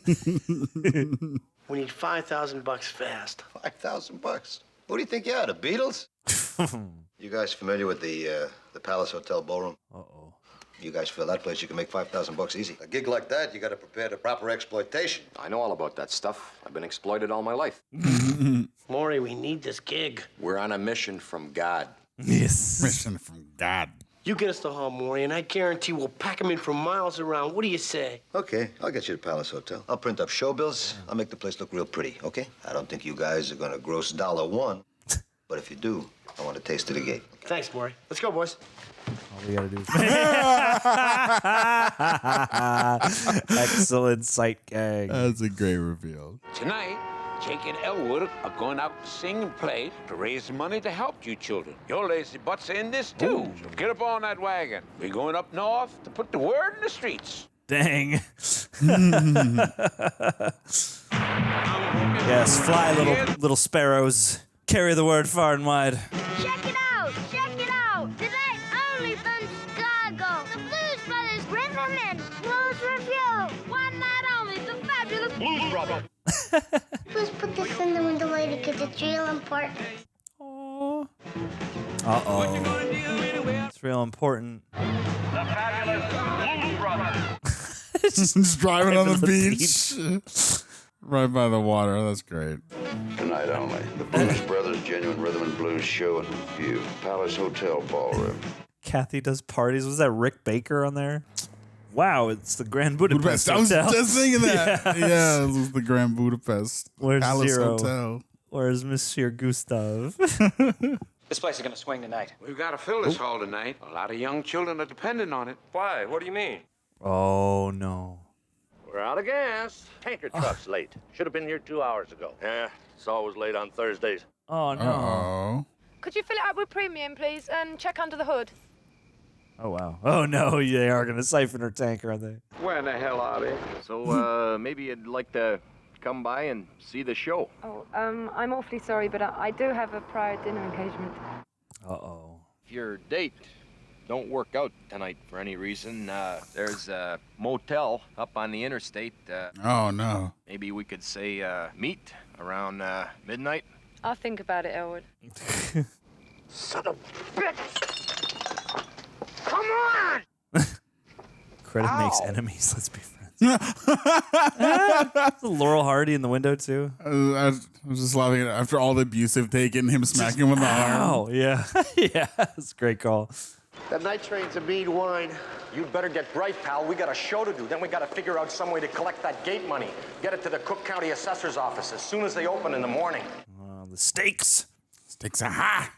$5,000 fast. $5,000? Who do you think you are, the Beatles? You guys familiar with the Palace Hotel ballroom? Uh-oh. You guys fill that place, you can make $5,000 easy. A gig like that, you got to prepare the proper exploitation. I know all about that stuff. I've been exploited all my life. Maury, we need this gig. We're on a mission from God. Yes. Mission from God. You get us the hall, Maury, and I guarantee we'll pack them in from miles around. What do you say? Okay, I'll get you the Palace Hotel. I'll print up show bills. I'll make the place look real pretty, okay? I don't think you guys are going to gross $1. But if you do, I want a taste of the gate. Thanks, Maury. Let's go, boys. All we gotta do is excellent sight gag. That's a great reveal. Tonight, Jake and Elwood are going out to sing and play to raise money to help you children. Your lazy butts are in this too, so get up on that wagon. We're going up north to put the word in the streets. Dang. Yes, fly, little sparrows. Carry the word far and wide. Check it out! Check it out! Tonight only from Chicago. The Blues Brothers Rhythm and Blues Review. One night only. The fabulous Blues Brothers. Please put this in the window later because it's real important. Uh-oh. It's real important. The fabulous Blues Brothers. Just driving on the beach. Right by the water. That's great. Tonight only. The Blues Brothers Genuine Rhythm and Blues Show and Review. Palace Hotel Ballroom. Kathy does parties. Was that Rick Baker on there? Wow, it's the Grand Budapest I was Hotel. just thinking that. Yeah, this was the Grand Budapest Where's Palace Zero? Hotel. Where's Monsieur Gustave? This place is gonna swing tonight. We've got to fill this hall tonight. A lot of young children are dependent on it. Why? What do you mean? Oh, no. We're out of gas. Tanker truck's late. Should have been here 2 hours ago. Yeah, it's always late on Thursdays. Oh, no. Uh-oh. Could you fill it up with premium, please, and check under the hood? Oh, wow. Oh, no, they are going to siphon her tanker, aren't they? Where the hell are they? So, maybe you'd like to come by and see the show. Oh, I'm awfully sorry, but I do have a prior dinner engagement. Uh-oh. If your date don't work out tonight for any reason, there's a motel up on the interstate. Oh, no. Maybe we could say meet around midnight. I'll think about it, Elwood. Son of a bitch! Come on! Credit makes enemies. Let's be friends. Laurel Hardy in the window too. I was just loving it after all the abuse they've taken. Him smacking him in the arm. Oh yeah, yeah. That's a great call. That night train's a mead wine. You'd better get bright, pal. We got a show to do. Then we got to figure out some way to collect that gate money. Get it to the Cook County Assessor's office as soon as they open in the morning. The stakes. Stakes are high.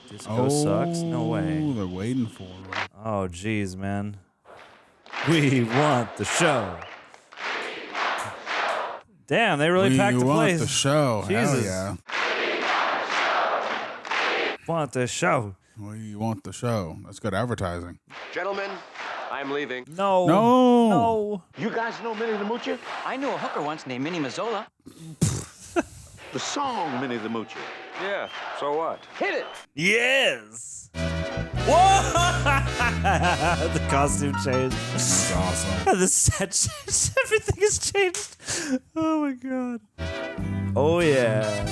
Disco sucks. No way. They're waiting for it. Oh, geez, man. We want the show. Damn, they really packed the place. We want the show. Jesus. Hell yeah. Want the show. We want the show. That's good advertising. Gentlemen, I'm leaving. No. No. You guys know Minnie the Moocher? I knew a hooker once named Minnie Mazzola. The song Minnie the Moocher. Yeah, so what? Hit it! Yes. Whoa! The costume changed. That's awesome. The set changed. Everything has changed. Oh my god. Oh yeah.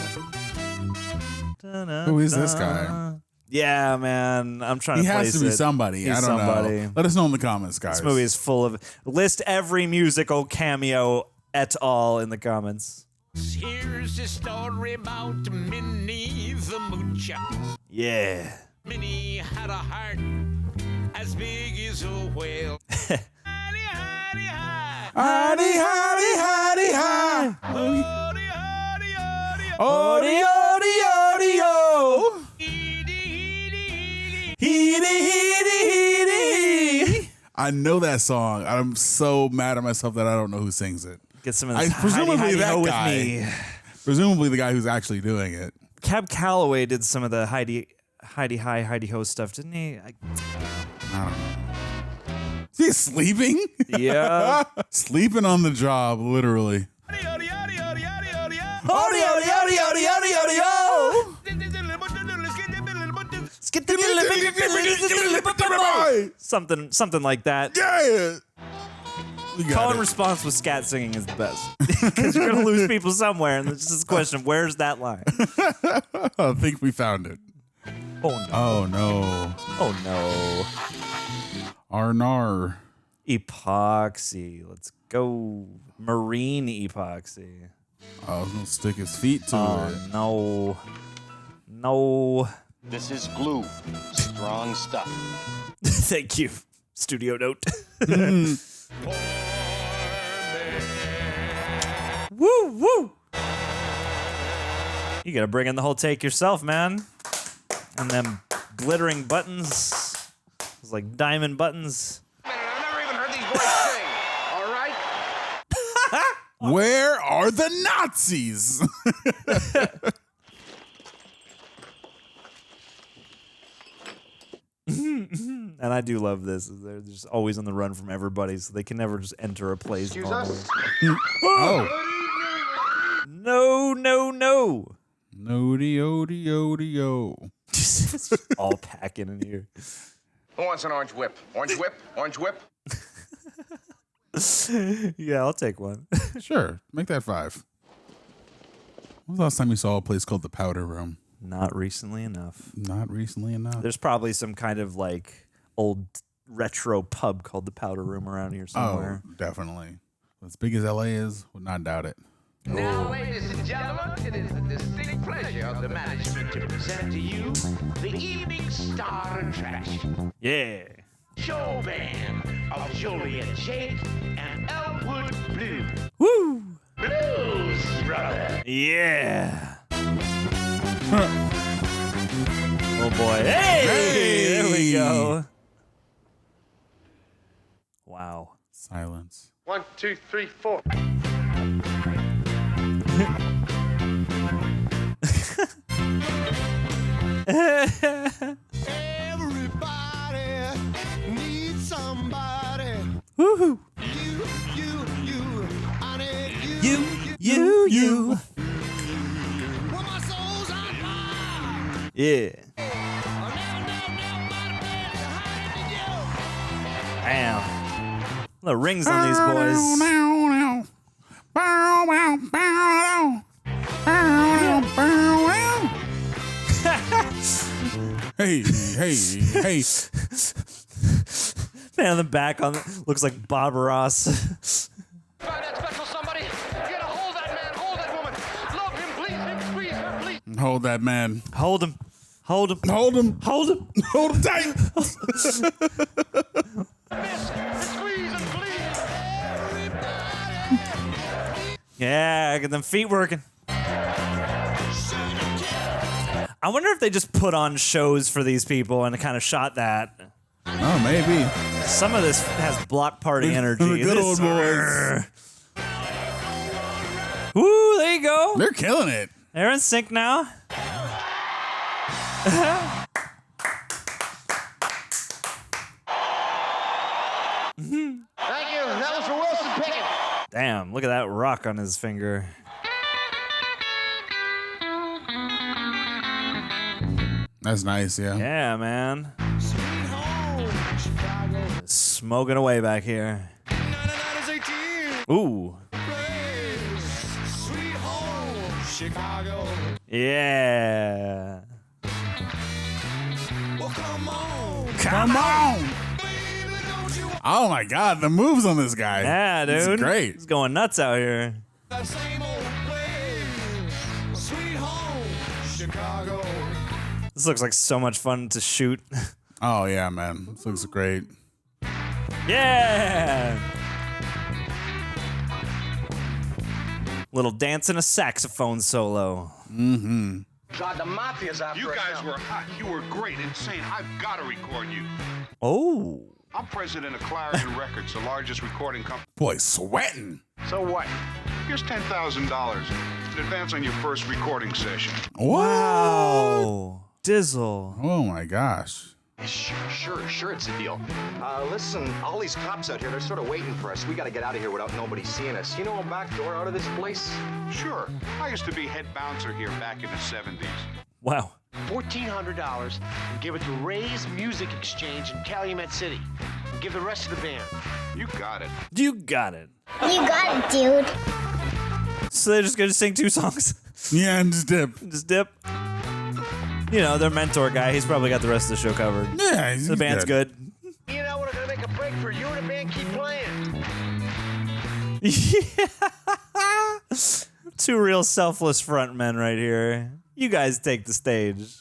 Who is this guy? Yeah, man. I'm trying to He place has to be it. somebody. He's I don't somebody. know. Let us know in the comments, guys. This movie is full of... List every musical cameo et al. In the comments. Here's a story about Minnie the Moocher. Yeah. Minnie had a heart as big as a whale. Hidey, hidey, hi. Hidey, hidey, hidey, hi. Hidey, hidey, hidey, Odie, odie, odie, oh. Heedy, heedy, heedy. I know that song. I'm so mad at myself that I don't know who sings it. Get some of this Presumably that ho guy. with me. Presumably the guy who's actually doing it. Cab Calloway did some of the Heidi Hi, Heidi Ho stuff, didn't he? I don't know. Is he sleeping? Yeah. Sleeping on the job, literally. Something like that. Yeah. Call and response with scat singing is the best. Because you're going to lose people somewhere. And it's just a question, where's that line? I think we found it. Oh, no. Oh, no. Oh, no. Arnar. Epoxy. Let's go. Marine epoxy. I was going to stick his feet to it. No. No. This is glue. Strong stuff. Thank you. Studio note. Woo, woo. You got to bring in the whole take yourself, man. And them glittering buttons. It's like diamond buttons. I've never even heard these boys sing. All right? Where are the Nazis? And I do love this. They're just always on the run from everybody, so they can never just enter a place normally. Oh. No, no, no. Nody, odie, odie, o. All packing in here. Who wants an orange whip? Orange whip? Orange whip? Yeah, I'll take one. Sure. Make that 5. When was the last time you saw a place called the Powder Room? Not recently enough. Not recently enough. There's probably some kind of like old retro pub called the Powder Room around here somewhere. Oh, definitely. As big as LA is, would not doubt it. Now, ladies and gentlemen, it is the distinct pleasure of the management to present to you the evening star attraction. Yeah. Show band of Joliet Jake and Elwood Blues. Woo! Blues, brother. Yeah. Oh boy. Hey! There we go. Wow. Silence. 1, 2, 3, 4. Everybody needs somebody. Woohoo! I need You. Well, my soul's on fire. Yeah. Damn. The rings on these boys. Hey. Man in the back looks like Bob Ross. Find that special somebody. Get a hold that man. Hold that woman. Love him, please him, squeeze her, please. Hold that man. Hold him. Hold him. Hold him. Hold him. Hold him tight. Squeeze and please. Yeah, get them feet working. I wonder if they just put on shows for these people and kind of shot that. Oh, maybe. Some of this has block party energy. The good old boys. Woo, there you go. They're killing it. They're in sync now. Thank you. That was for Wilson Pickett. Damn, look at that rock on his finger. That's nice, yeah. Yeah, man. Smoking away back here. Ooh. Sweet home, Chicago. Yeah. Well, come on. Come on. Oh my God, the moves on this guy. Yeah, dude. It's great. He's going nuts out here. That same old way. Sweet home, Chicago. This looks like so much fun to shoot. Oh yeah, man. This looks great. Yeah. Little dance and a saxophone solo. Mm-hmm. God, the mafia's after You us guys now. were hot. You were great, insane. I've got to record you. Oh. I'm president of Clarion Records, the largest recording company. Boy, sweating. So what? Here's $10,000 in advance on your first recording session. Wow. Dizzle. Oh my gosh. Sure, it's a deal. Listen, all these cops out here, they're sort of waiting for us. We gotta get out of here without nobody seeing us. You know a back door out of this place? Sure. I used to be head bouncer here back in the 70s. Wow. $1,400 and give it to Ray's Music Exchange in Calumet City. And give the rest to the band. You got it. You got it. You got it, dude. So they're just going to sing 2 songs? Yeah, and just dip. Just dip. You know, their mentor guy, he's probably got the rest of the show covered. Yeah, he's the band's good. You know, we're gonna make a break for you and the band keep playing. Yeah. 2 real selfless frontmen right here. You guys take the stage.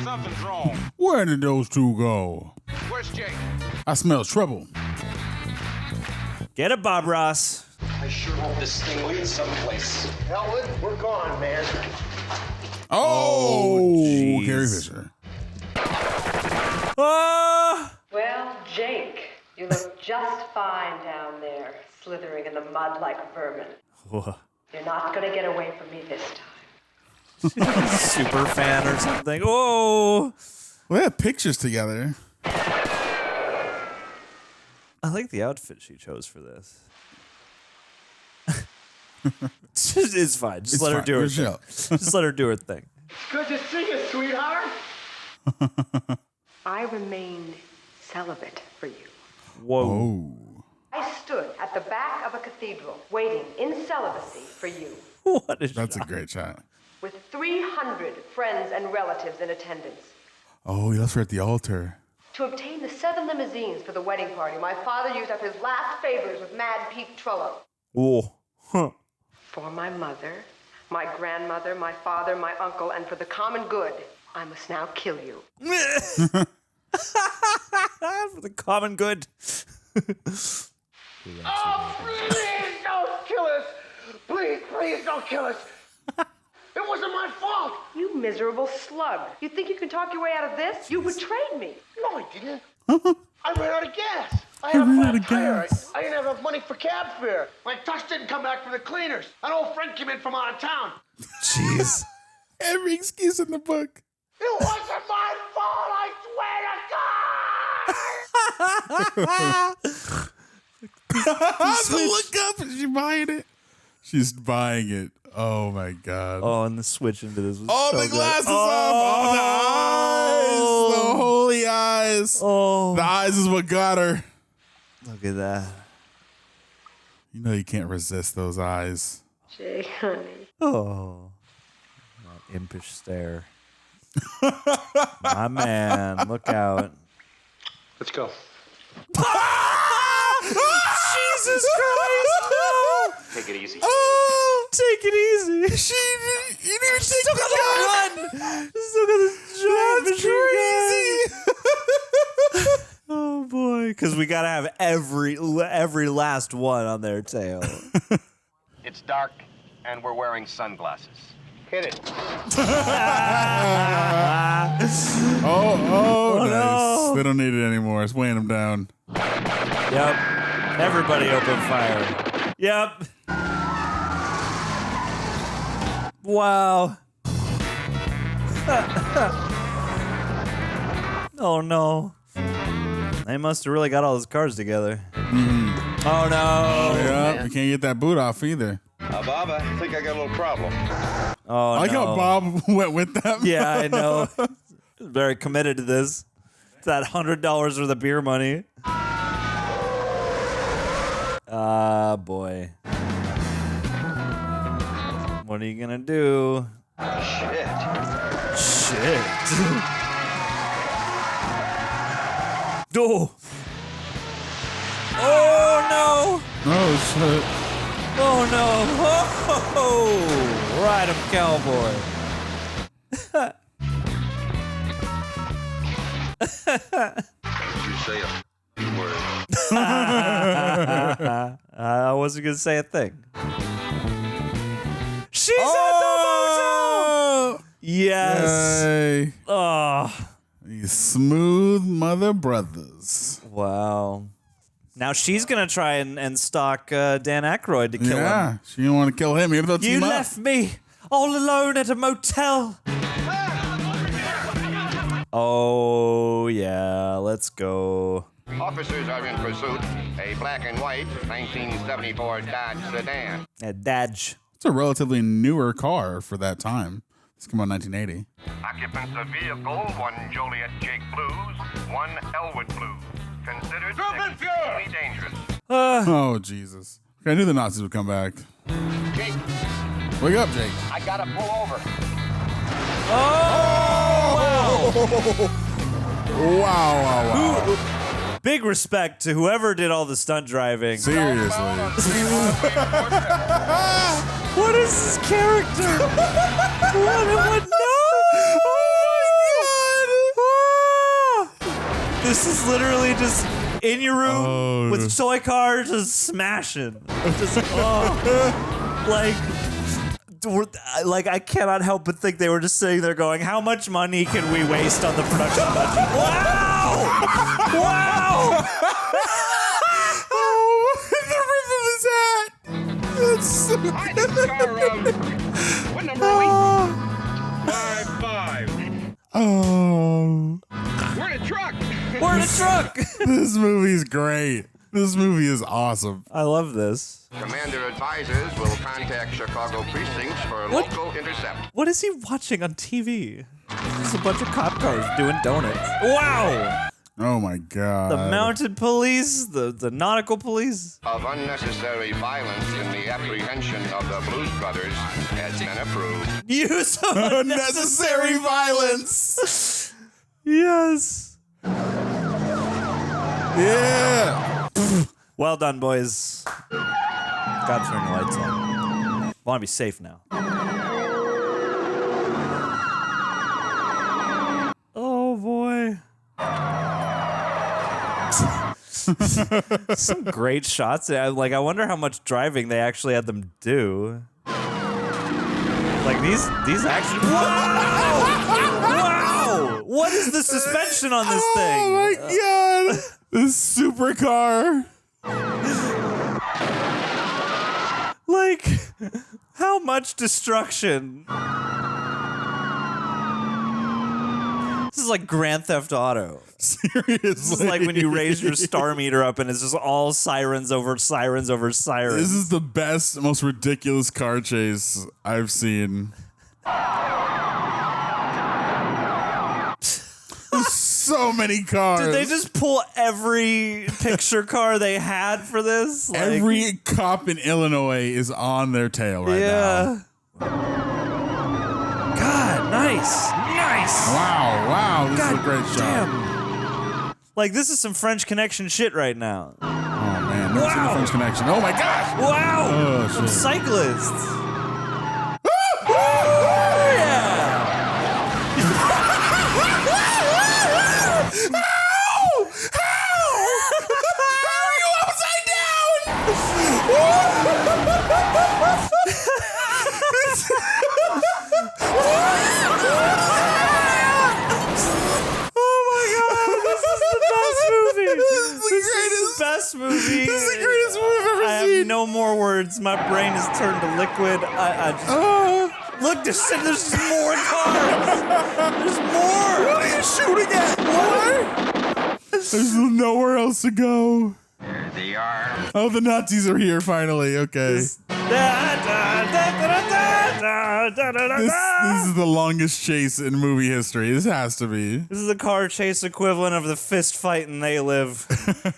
Something's wrong. Where did those 2 go? Where's Jake? I smell trouble. Get it, Bob Ross. I sure hope this thing leads someplace. Elwood, we're gone, man. Oh, Carrie Fisher. Well, Jake, you look just fine down there, slithering in the mud like vermin. Whoa. You're not gonna get away from me this time. Super fan or something. Whoa. We have pictures together. I like the outfit she chose for this. It's fine. Just let her do her thing. Just let her do her thing. Good to see you, sweetheart. I remained celibate for you. Whoa. I stood at the back of a cathedral, waiting in celibacy for you, What is That's a great shot. with 300 friends and relatives in attendance. Oh, he left her at the altar. To obtain the 7 limousines for the wedding party, my father used up his last favors with Mad Pete Trullo. Whoa. Huh. For my mother, my grandmother, my father, my uncle, and for the common good, I must now kill you. For the common good. Oh, please don't kill us. Please don't kill us. It wasn't my fault. You miserable slug. You think you can talk your way out of this? You betrayed me. No, I didn't. I ran out of gas. I had a flat tire. I didn't have enough money for cab fare. My tux didn't come back from the cleaners. An old friend came in from out of town. Jeez. Every excuse in the book. It wasn't my fault, I swear to God! Look up. Is she buying it? She's buying it. Oh my God. Oh, and the switch into this was Oh, so the good. glasses off. Oh, the eyes. The holy eyes. Oh. The eyes is what got her. Look at that. You know you can't resist those eyes. Jay, honey. Oh. That impish stare. My man, look out. Let's go. Jesus Christ! No! Take it easy. Oh, take it easy. You didn't even take the gun. Still got this giant machine gun. Oh boy, because we gotta have every last one on their tail. It's dark, and we're wearing sunglasses. Hit it. Oh, nice. no. They don't need it anymore. It's weighing them down. Yep. Everybody open fire. Yep. Wow. Oh no. They must have really got all those cars together. Oh no. Yeah, we can't get that boot off either. Bob, I think I got a little problem. Oh, I like how Bob went with them. Yeah, I know. Very committed to this. It's that $100 worth of beer money. Ah, boy. What are you gonna do? Shit. Oh. Oh no. Oh shit. Oh no! Oh, ride him, cowboy! You say a few words. I wasn't gonna say a thing. She's at the motel. Yes. Yay. Oh, These smooth mother brothers. wow. Now she's gonna try and stalk Dan Aykroyd to kill him. Yeah, she didn't want to kill him. Maybe they'll You team up. left me all alone at a motel. Oh yeah, let's go. Officers are in pursuit. A black and white 1974 Dodge sedan. Dodge. It's a relatively newer car for that time. It's come out in 1980. Occupants of vehicle, one Joliet Jake Blues, one Elwood Blues. Considered extremely dangerous. Oh, Jesus. Okay, I knew the Nazis would come back. Jake, Wake up, Jake. I gotta pull over. Wow. Big respect to whoever did all the stunt driving. Seriously. What is this character? What? No! Oh my God! This is literally just in your room with toy cars just smashing. Just, like I cannot help but think they were just sitting there going, how much money can we waste on the production budget? Wow! Wow! The rip of his hat. That's so Hi, this is car, what number are we? 55. Oh. We're in a truck. We're in a truck. This movie's great. This movie is awesome. I love this. Commander advisors will contact Chicago precincts for local intercept. What is he watching on TV? Just a bunch of cop cars doing donuts. Wow! Oh my God. The mounted police, the nautical police. Of unnecessary violence in the apprehension of the Blues Brothers has been approved. Use of unnecessary violence. Yes. Yeah. Well done, boys. Gotta turn the lights on. Want to be safe now. Oh boy. Some great shots. I wonder how much driving they actually had them do. Like these action. Wow! Wow! What is the suspension on this thing? Oh my God. This supercar. Like, how much destruction? This is like Grand Theft Auto. Seriously. This is like when you raise your star meter up and it's just all sirens over sirens over sirens. This is the best, most ridiculous car chase I've seen. So many cars. Did they just pull every picture car they had for this? Like, every cop in Illinois is on their tail right now. God, nice. Wow, this God is a great damn. shot. Like, this is some French Connection shit right now. Oh, man. Never seen the French Connection. Oh, my gosh. Wow. Oh, Some shit. cyclists. Best movie. This is the greatest movie I've ever I seen. have no more words. My brain has turned to liquid. I just look. There's more cars. There's more. What are you shooting at? What? There's nowhere else to go. There they are. Oh, the Nazis are here finally. Okay. This is the longest chase in movie history. This has to be. This is the car chase equivalent of the fist fight in They Live.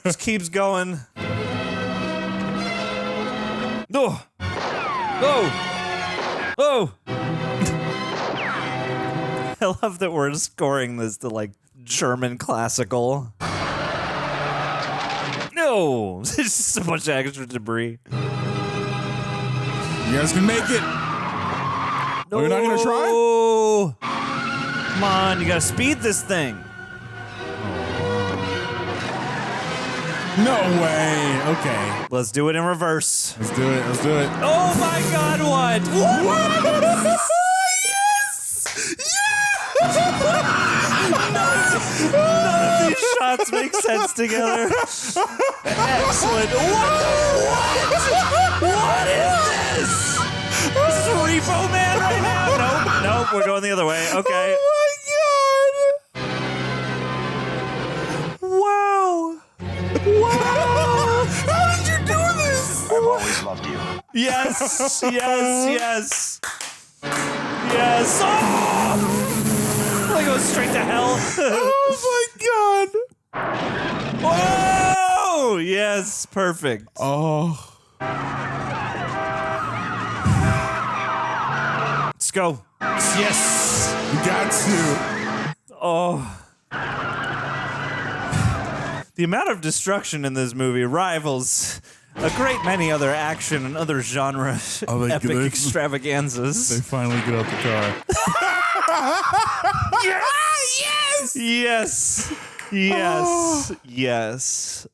Just keeps going. Oh. Oh. Oh. I love that we're scoring this to like German classical. No. There's just a bunch of extra debris. You guys can make it. No. Oh, you're not gonna try? Come on, you gotta speed this thing. No way. Okay. Let's do it in reverse. Let's do it. Let's do it. Oh my God! What? Yes! Yes! None of these shots make sense together. Excellent. What is this? This is Repo Man right now? Nope, we're going the other way. Okay. Oh my God! Wow! Wow! How did you do this? I've always loved you. Yes, yes. Yes. Oh! I go straight to hell. Oh my God! Whoa! Yes, perfect. Oh. Let's go. Yes. You got to. Oh. The amount of destruction in this movie rivals a great many other action and other genre epic extravaganzas. They finally get out the car. Yes! Yes! Yes! Oh. Yes!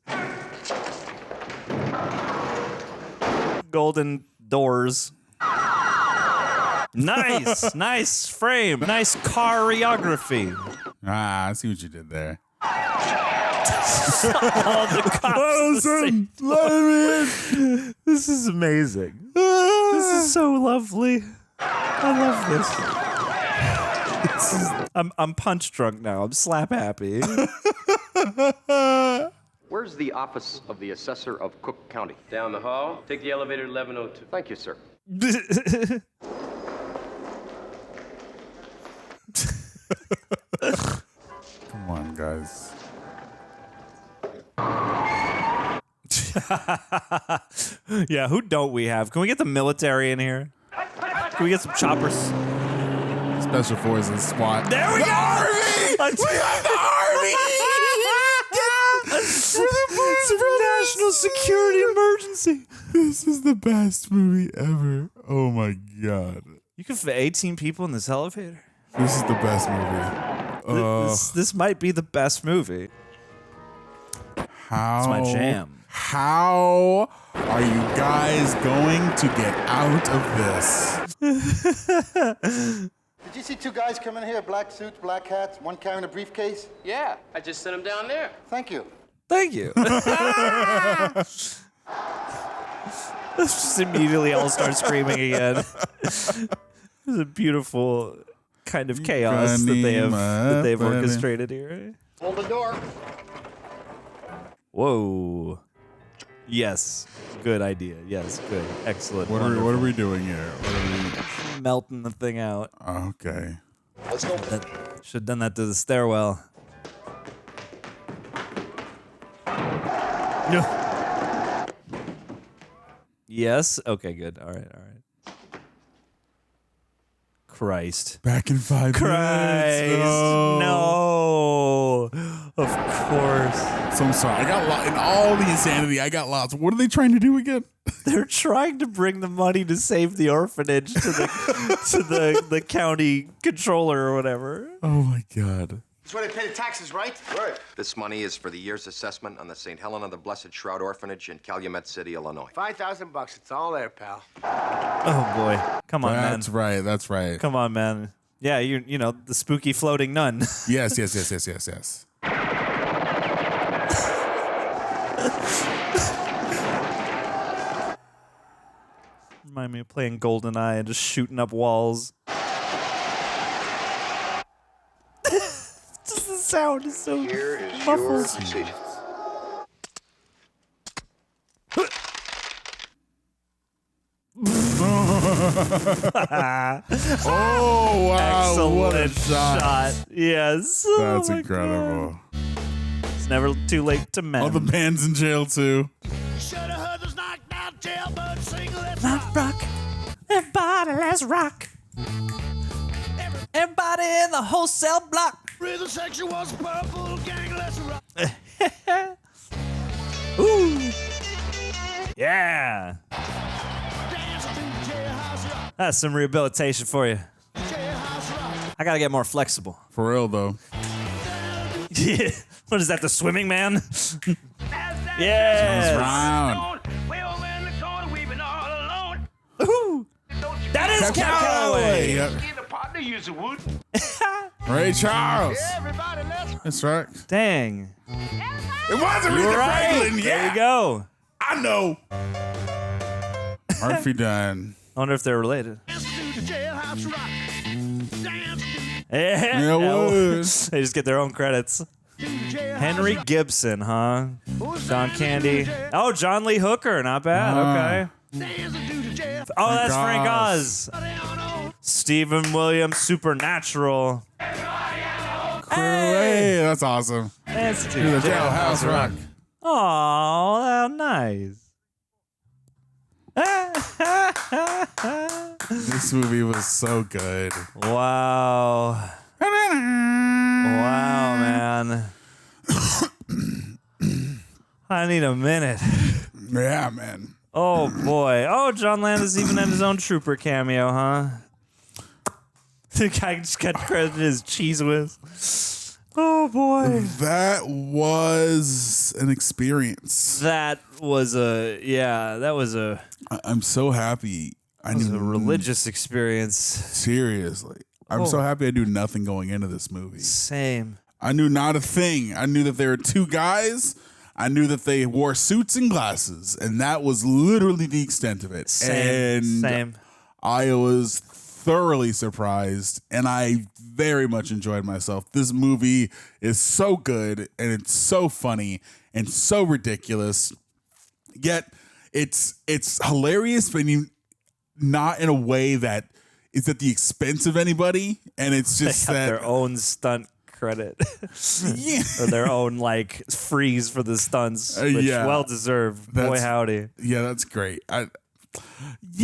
Golden doors. Nice! Nice frame. Nice choreography. Ah, I see what you did there. All the cops. This is amazing. This is so lovely. I love this. I'm punch drunk now. I'm slap happy. Where's the office of the assessor of Cook County? Down the hall. Take the elevator to 1102. Thank you, sir. Come on, guys. Yeah, who don't we have? Can we get the military in here? Can we get some choppers? Special Forces SWAT. There we go! Army! We have the Army! It's a national security emergency. This is the best movie ever. Oh my God. You can fit 18 people in this elevator. This is the best movie. This might be the best movie. How? It's my jam. How are you guys going to get out of this? Did you see two guys come in here, black suits, black hats, one carrying a briefcase? Yeah, I just sent him down there. Thank you. Thank you. Let's just immediately all start screaming again. It's a beautiful kind of chaos that they've orchestrated here. Hold the door. Whoa. Yes. Good idea. Yes. Good. Excellent. What are we doing here? Melting the thing out. Okay. Let's go. Should have done that to the stairwell. No. Yes. Okay. Good. All right. Christ. Back in 5 Christ. minutes. No. Of course. So I'm sorry. I got lost in all the insanity. I got lost. What are they trying to do again? They're trying to bring the money to save the orphanage to the county controller or whatever. Oh my God. That's where they pay the taxes, right? Right. This money is for the year's assessment on the St. Helena the Blessed Shroud Orphanage in Calumet City, Illinois. $5,000. It's all there, pal. Oh boy. Come on, man. That's right. That's right. Come on, man. Yeah, you know, the spooky floating nun. Yes. Remind me of playing GoldenEye and just shooting up walls. Just the sound is so Here is muffled. your seat. Oh, wow. Excellent What a shot. Yes. That's Oh my incredible. God. It's never too late to mend. All the band's in jail, too. Rock. Everybody, let's rock. Everybody in the wholesale block. Rhythm section was purple, gang, let's rock. Ooh. Yeah. That's some rehabilitation for you. I gotta get more flexible. For real, though. Yeah. What is that, the swimming man? Yes. Round. Ooh. That is Calloway. Ray Charles. That's right. Dang. It was You were Aretha right. Franklin. Yeah. There you go. I know. Murphy Dunn. I wonder if they're related. Yeah, it was. They just get their own credits. Henry Gibson, huh? John Candy. Oh, John Lee Hooker. Not bad. Okay. Oh, that's Frank Oz. Stephen Williams, Supernatural. Hey, that's awesome. Let's do the Jailhouse Rock. Oh, nice. This movie was so good. Wow. Wow, man. I need a minute. Yeah, man. Oh, boy. Oh, John Landis even had his own Trooper cameo, huh? The guy just got credited as Cheese Whiz. Oh, boy. That was an experience. That was a I'm so happy. It was a religious experience. Seriously. I'm so happy I knew nothing going into this movie. Same. I knew not a thing. I knew that there were two guys. I knew that they wore suits and glasses, and that was literally the extent of it. Same. I was thoroughly surprised, and I very much enjoyed myself. This movie is so good, and it's so funny, and so ridiculous. Yet it's hilarious, but not in a way that is at the expense of anybody. And it's just They have that their own stunt credit. Yeah. Or their own like freeze for the stunts, which yeah. well deserved. Boy howdy. Yeah, that's great. And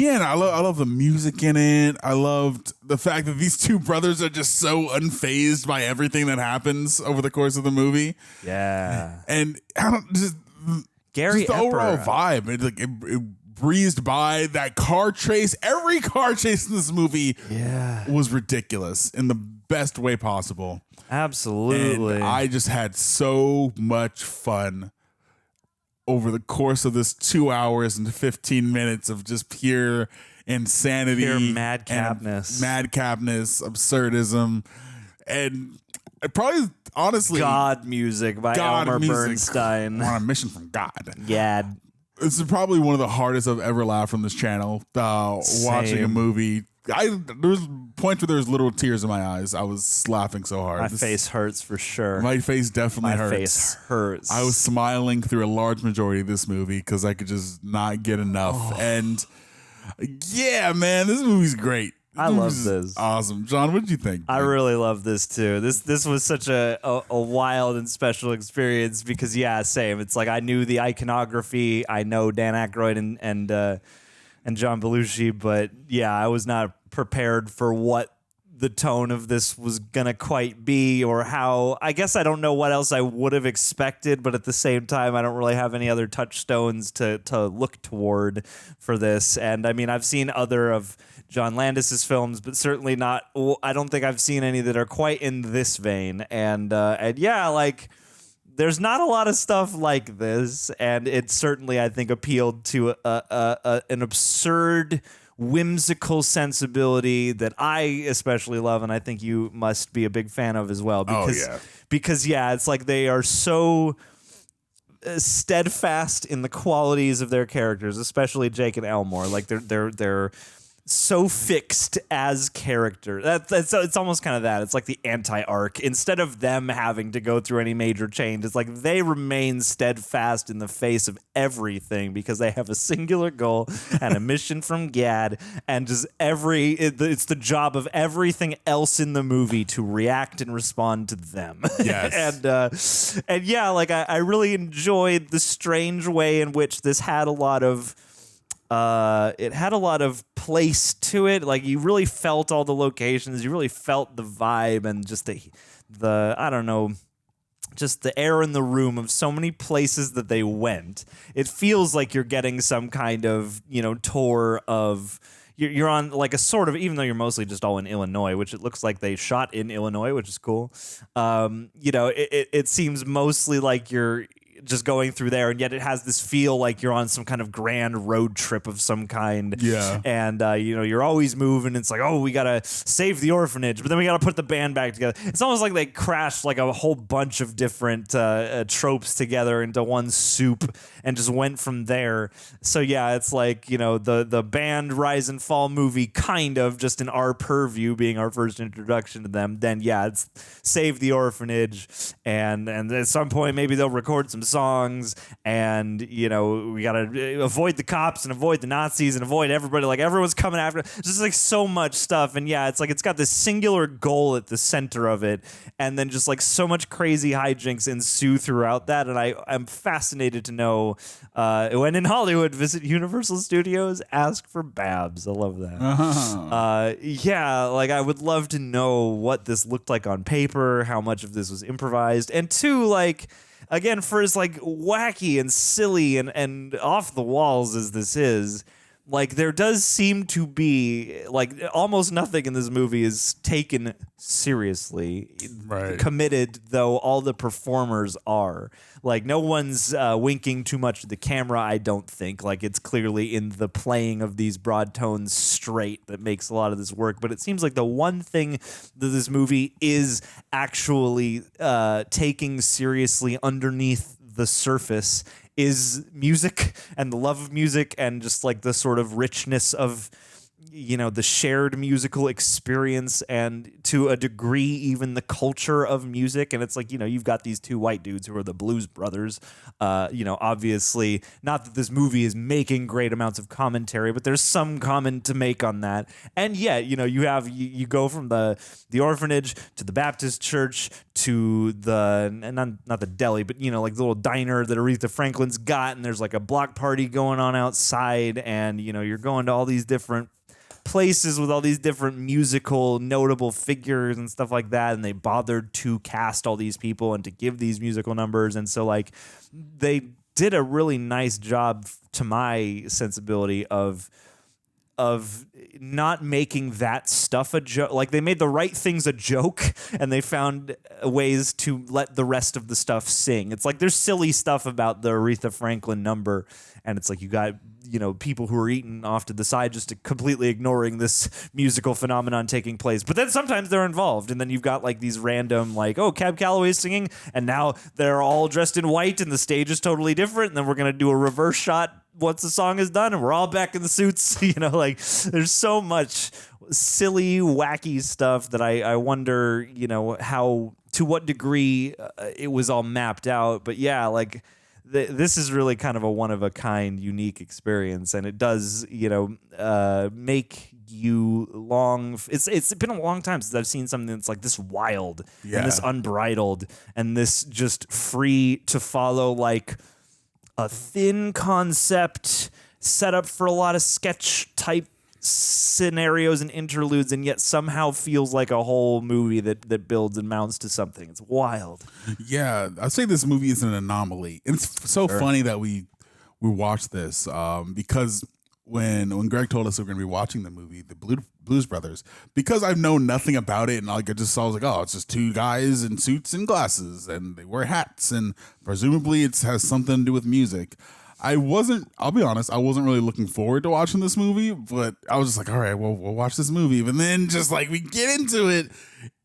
I love the music in it. I loved the fact that these two brothers are just so unfazed by everything that happens over the course of the movie. Yeah. And I don't just Gary the overall Epper. vibe. It breezed by. That car chase. Every car chase in this movie was ridiculous in the best way possible. Absolutely. And I just had so much fun over the course of this 2 hours and 15 minutes of just pure insanity, Pure madcapness. Absurdism, and probably honestly God music by Elmer Bernstein. On a mission from God. Yeah. This is probably one of the hardest I've ever laughed from this channel. Watching a movie. There was points where there was little tears in my eyes. I was laughing so hard. My face hurts for sure. My face definitely hurts. My face hurts. I was smiling through a large majority of this movie because I could just not get enough. Oh. And yeah, man, this movie's great. I love this. Awesome. John, what did you think? I really love this too. This was such a wild and special experience because same. It's like I knew the iconography. I know Dan Aykroyd and John Belushi, but I was not prepared for what the tone of this was gonna quite be, or how, I guess I don't know what else I would have expected, but at the same time I don't really have any other touchstones to look toward for this. And I mean, I've seen other of John Landis's films, but certainly not, I don't think I've seen any that are quite in this vein. And yeah, like, there's not a lot of stuff like this, and it certainly, I think, appealed to an absurd, whimsical sensibility that I especially love, and I think you must be a big fan of as well. Because yeah, it's like they are so steadfast in the qualities of their characters, especially Jake and Elmore. Like they're so fixed as character. It's almost kind of that. It's like the anti-arc. Instead of them having to go through any major change, it's like they remain steadfast in the face of everything because they have a singular goal and a mission from Gad, and just it's the job of everything else in the movie to react and respond to them. Yes. and yeah, like I really enjoyed the strange way in which this had a lot of place to it. Like, you really felt all the locations, you really felt the vibe, and just the I don't know, just the air in the room of so many places that they went. It feels like you're getting some kind of, tour of, you're on like a sort of, even though you're mostly just all in Illinois, which it looks like they shot in Illinois, which is cool. It seems mostly like you're just going through there, and yet it has this feel like you're on some kind of grand road trip of some kind. Yeah. And you're always moving. It's like, oh, we gotta save the orphanage, but then we gotta put the band back together. It's almost like they crashed like a whole bunch of different tropes together into one soup and just went from there. So yeah, it's like, the band Rise and Fall movie, kind of just in our purview, being our first introduction to them. Then yeah, it's save the orphanage, and at some point maybe they'll record some songs, and we gotta avoid the cops and avoid the Nazis and avoid everybody. Like, everyone's coming after. Just like so much stuff, and yeah, it's like it's got this singular goal at the center of it, and then just like so much crazy hijinks ensue throughout that. And I'm fascinated to know when in Hollywood, visit Universal Studios, ask for Babs. I love that. Yeah, like I would love to know what this looked like on paper, how much of this was improvised, and two, like, again, for as like wacky and silly and off the walls as this is, like, there does seem to be like almost nothing in this movie is taken seriously. Right. Committed though all the performers are. Like, no one's winking too much at the camera, I don't think. Like, it's clearly in the playing of these broad tones straight that makes a lot of this work. But it seems like the one thing that this movie is actually taking seriously underneath the surface is music, and the love of music, and just like the sort of richness of the shared musical experience, and to a degree even the culture of music. And it's like, you've got these two white dudes who are the Blues Brothers. Obviously, not that this movie is making great amounts of commentary, but there's some comment to make on that. And yet, you go from the orphanage to the Baptist church to the, not the deli, but like the little diner that Aretha Franklin's got, and there's like a block party going on outside, and you're going to all these different places with all these different musical notable figures and stuff like that, and they bothered to cast all these people and to give these musical numbers. And so like they did a really nice job, to my sensibility, of not making that stuff a joke. Like, they made the right things a joke, and they found ways to let the rest of the stuff sing. It's like there's silly stuff about the Aretha Franklin number, and it's like you got people who are eating off to the side, just completely ignoring this musical phenomenon taking place. But then sometimes they're involved, and then you've got like these random, like, oh, Cab Calloway is singing, and now they're all dressed in white, and the stage is totally different, and then we're gonna do a reverse shot once the song is done, and we're all back in the suits. Like, there's so much silly, wacky stuff that I wonder, how, to what degree it was all mapped out. But yeah, like, this is really kind of a one-of-a-kind, unique experience, and it does, make you long. It's been a long time since I've seen something that's like this wild and this unbridled and this just free to follow, like a thin concept set up for a lot of sketch type scenarios and interludes, and yet somehow feels like a whole movie that builds and mounts to something. It's wild. Yeah, I'd say this movie is an anomaly. It's so funny that we watched this because when Greg told us we were going to be watching the movie, the Blues Brothers, because I've known nothing about it, and I just saw, I was like, oh, it's just two guys in suits and glasses, and they wear hats, and presumably it has something to do with music. I'll be honest, I wasn't really looking forward to watching this movie, but I was just like, all right, well, we'll watch this movie. And then just like we get into it,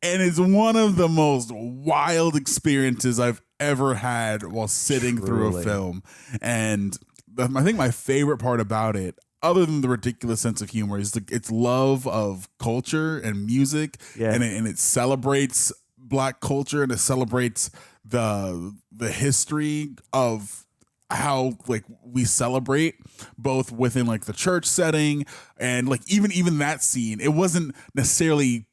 and it's one of the most wild experiences I've ever had while sitting through a film. And I think my favorite part about it, other than the ridiculous sense of humor, is its love of culture and music, and it celebrates Black culture, and it celebrates the history of how like we celebrate both within like the church setting, and like even that scene, it wasn't necessarily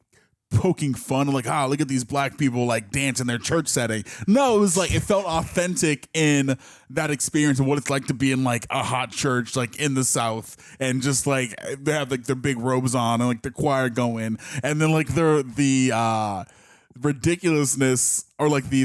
poking fun like, look at these Black people like dance in their church setting. No, it was like it felt authentic in that experience of what it's like to be in like a hot church like in the South, and just like they have like their big robes on and like the choir going, and then like the ridiculousness or like the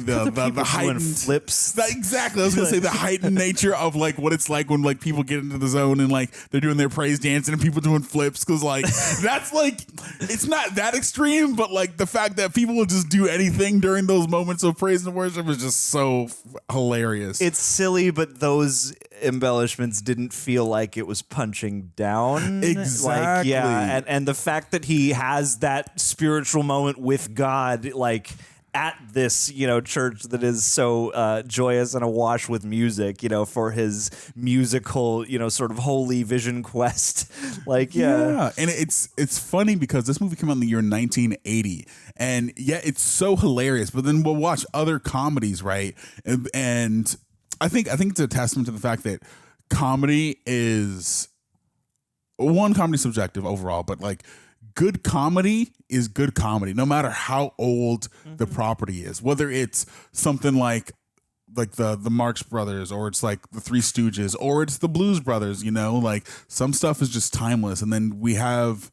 heightened flips. Exactly. I was gonna say the heightened nature of like what it's like when like people get into the zone and like they're doing their praise dancing and people doing flips, because like that's like it's not that extreme, but like the fact that people will just do anything during those moments of praise and worship is just so hilarious. It's silly, but those embellishments didn't feel like it was punching down. Exactly. And the fact that he has that spiritual moment with God, like at this, church that is so joyous and awash with music, for his musical, sort of holy vision quest. And it's funny because this movie came out in the year 1980, and it's so hilarious. But then we'll watch other comedies, right? And I think it's a testament to the fact that comedy is subjective overall, but like good comedy is good comedy, no matter how old the property is. Whether it's something like the Marx Brothers, or it's like the Three Stooges, or it's the Blues Brothers. Like some stuff is just timeless, and then we have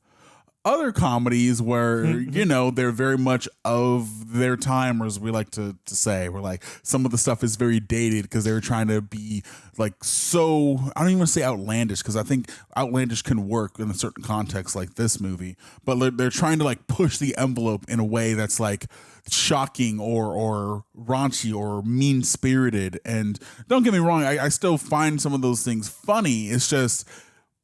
other comedies where they're very much of their time, or as we like to say, where like some of the stuff is very dated because they were trying to be like, so I don't even want to say outlandish, because I think outlandish can work in a certain context like this movie, but they're trying to like push the envelope in a way that's like shocking or raunchy or mean spirited. And don't get me wrong, I still find some of those things funny. It's just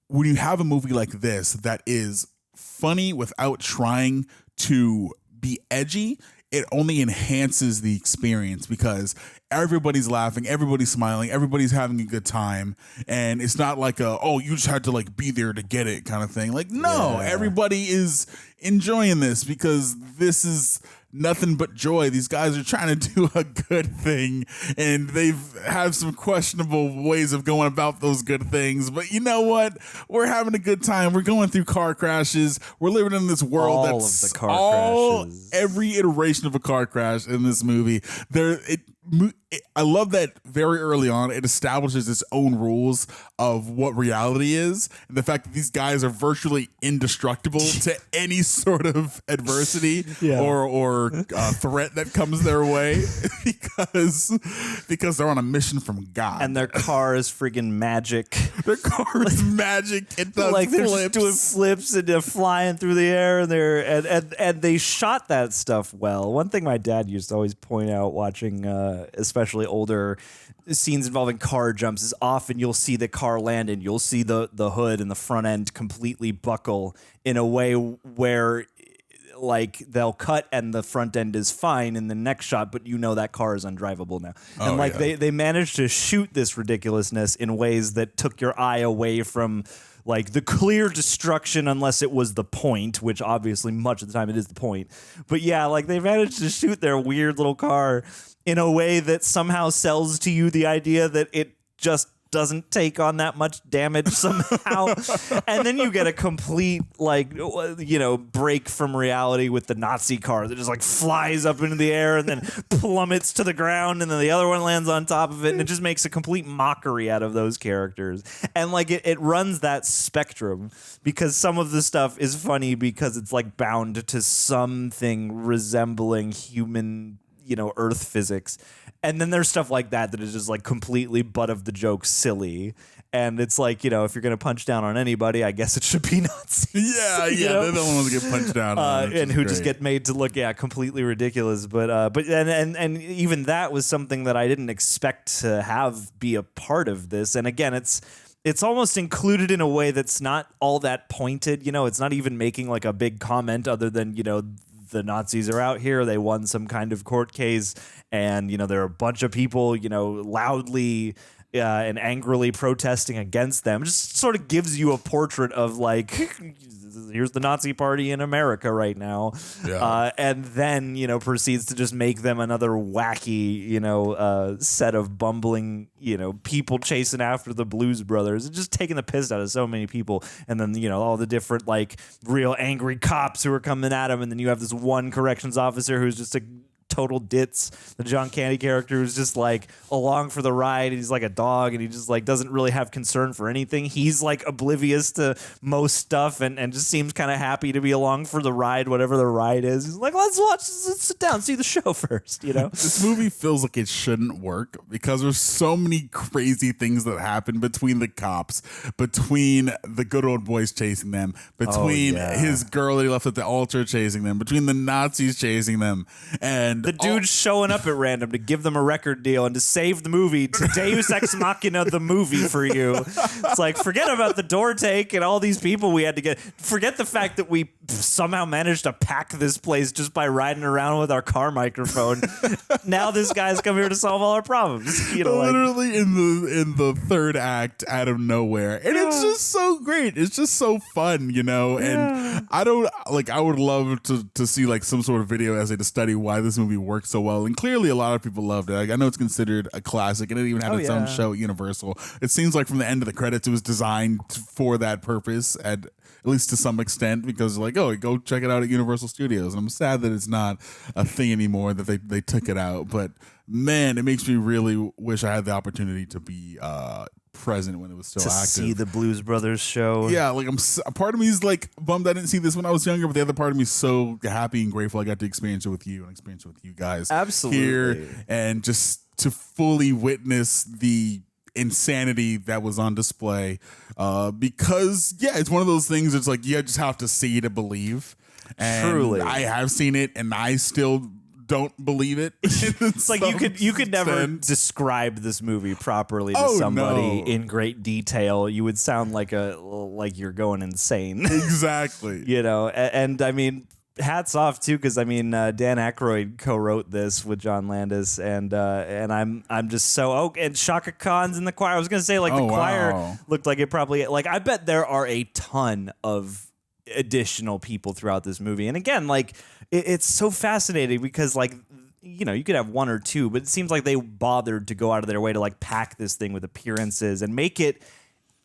when you have a movie like this that is funny without trying to be edgy, it only enhances the experience, because everybody's laughing, everybody's smiling, everybody's having a good time, and it's not like you just had to like be there to get it kind of thing. Like, no, everybody is enjoying this because this is nothing but joy. These guys are trying to do a good thing, and they've had some questionable ways of going about those good things. But you know what? We're having a good time. We're going through car crashes. We're living in this world every iteration of a car crash in this movie. I love that very early on it establishes its own rules of what reality is, and the fact that these guys are virtually indestructible to any sort of adversity or threat that comes their way because they're on a mission from God, and their car is freaking magic. Their car is magic. It does like they're flips. just doing flips and they're flying through the air, and they shot that stuff well. One thing my dad used to always point out watching especially older scenes involving car jumps is often you'll see the car land and you'll see the hood and the front end completely buckle in a way where like they'll cut and the front end is fine in the next shot, but that car is undrivable now. And they managed to shoot this ridiculousness in ways that took your eye away from like the clear destruction, unless it was the point, which obviously much of the time it is the point. But like they managed to shoot their weird little car in a way that somehow sells to you the idea that it just doesn't take on that much damage somehow. And then you get a complete, like, you know, break from reality with the Nazi car that just like flies up into the air and then plummets to the ground, and then the other one lands on top of it, and it just makes a complete mockery out of those characters. And like it runs that spectrum, because some of the stuff is funny because it's like bound to something resembling human, you know, earth physics. And then there's stuff like that is just like completely butt of the joke silly. And it's like, you know, if you're going to punch down on anybody, I guess it should be Nazis. Yeah, they're the ones that get punched down on. And who just get made to look, completely ridiculous. But and even that was something that I didn't expect to have be a part of this. And again, it's almost included in a way that's not all that pointed. You know, it's not even making like a big comment other than, you know, the Nazis are out here. They won some kind of court case, and, you know, there are a bunch of people, you know, loudly and angrily protesting against them. It just sort of gives you a portrait of like, here's the Nazi party in America right now. Yeah. And then, you know, proceeds to just make them another wacky, you know, set of bumbling, you know, people chasing after the Blues Brothers and just taking the piss out of so many people. And then, you know, all the different like real angry cops who are coming at him. And then you have this one corrections officer who's just a total ditz, the John Candy character, who's just like along for the ride. He's like a dog, and he just like doesn't really have concern for anything. He's like oblivious to most stuff, and just seems kind of happy to be along for the ride, whatever the ride is. He's like, let's sit down, see the show first, you know. This movie feels like it shouldn't work because there's so many crazy things that happen between the cops, between the good old boys chasing them, between his girl that he left at the altar chasing them, between the Nazis chasing them, and the dude's showing up at random to give them a record deal and to save the movie, to Deus Ex Machina the movie for you. It's like, forget about the door take and all these people we had to get. Forget the fact that we somehow managed to pack this place just by riding around with our car microphone. Now this guy's come here to solve all our problems. You know, literally in the third act, out of nowhere, and it's just so great. It's just so fun, you know. And I would love to see like some sort of video essay to study why this movie worked so well. And clearly a lot of people loved it. Like, I know it's considered a classic, and it even had its own show at Universal. It seems like from the end of the credits it was designed for that purpose, at least to some extent, because like, oh, go check it out at Universal Studios. And I'm sad that it's not a thing anymore, that they took it out. But man, it makes me really wish I had the opportunity to be present when it was still active. To see the Blues Brothers show. Yeah, like a part of me is like bummed I didn't see this when I was younger, but the other part of me is so happy and grateful I got to experience it with you and experience it with you guys. Absolutely. Here, and just to fully witness the insanity that was on display, because it's one of those things. It's like you just have to see to believe. And truly, I have seen it, and I still don't believe it. It's like you could never describe this movie properly to somebody in great detail. You would sound like you're going insane. Exactly. You know, and I mean, hats off too, because I mean, Dan Aykroyd co-wrote this with John Landis, and I'm just so and Chaka Khan's in the choir. I was gonna say like the choir looked like it probably like I bet there are a ton of additional people throughout this movie, and again, like it's so fascinating because like, you know, you could have one or two, but it seems like they bothered to go out of their way to like pack this thing with appearances and make it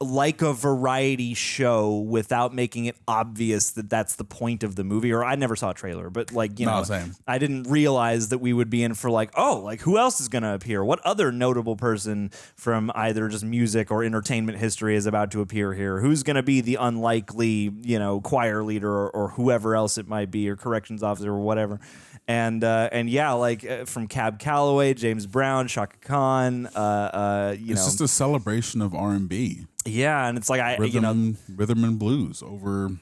like a variety show without making it obvious that that's the point of the movie. Or I never saw a trailer, but like, you know, I didn't realize that we would be in for like, oh, like who else is going to appear? What other notable person from either just music or entertainment history is about to appear here? Who's going to be the unlikely, you know, choir leader or whoever else it might be, or corrections officer or whatever. And yeah, like from Calloway, James Brown, Chaka Khan, it's just a celebration of R&B. Yeah, and it's like rhythm and blues over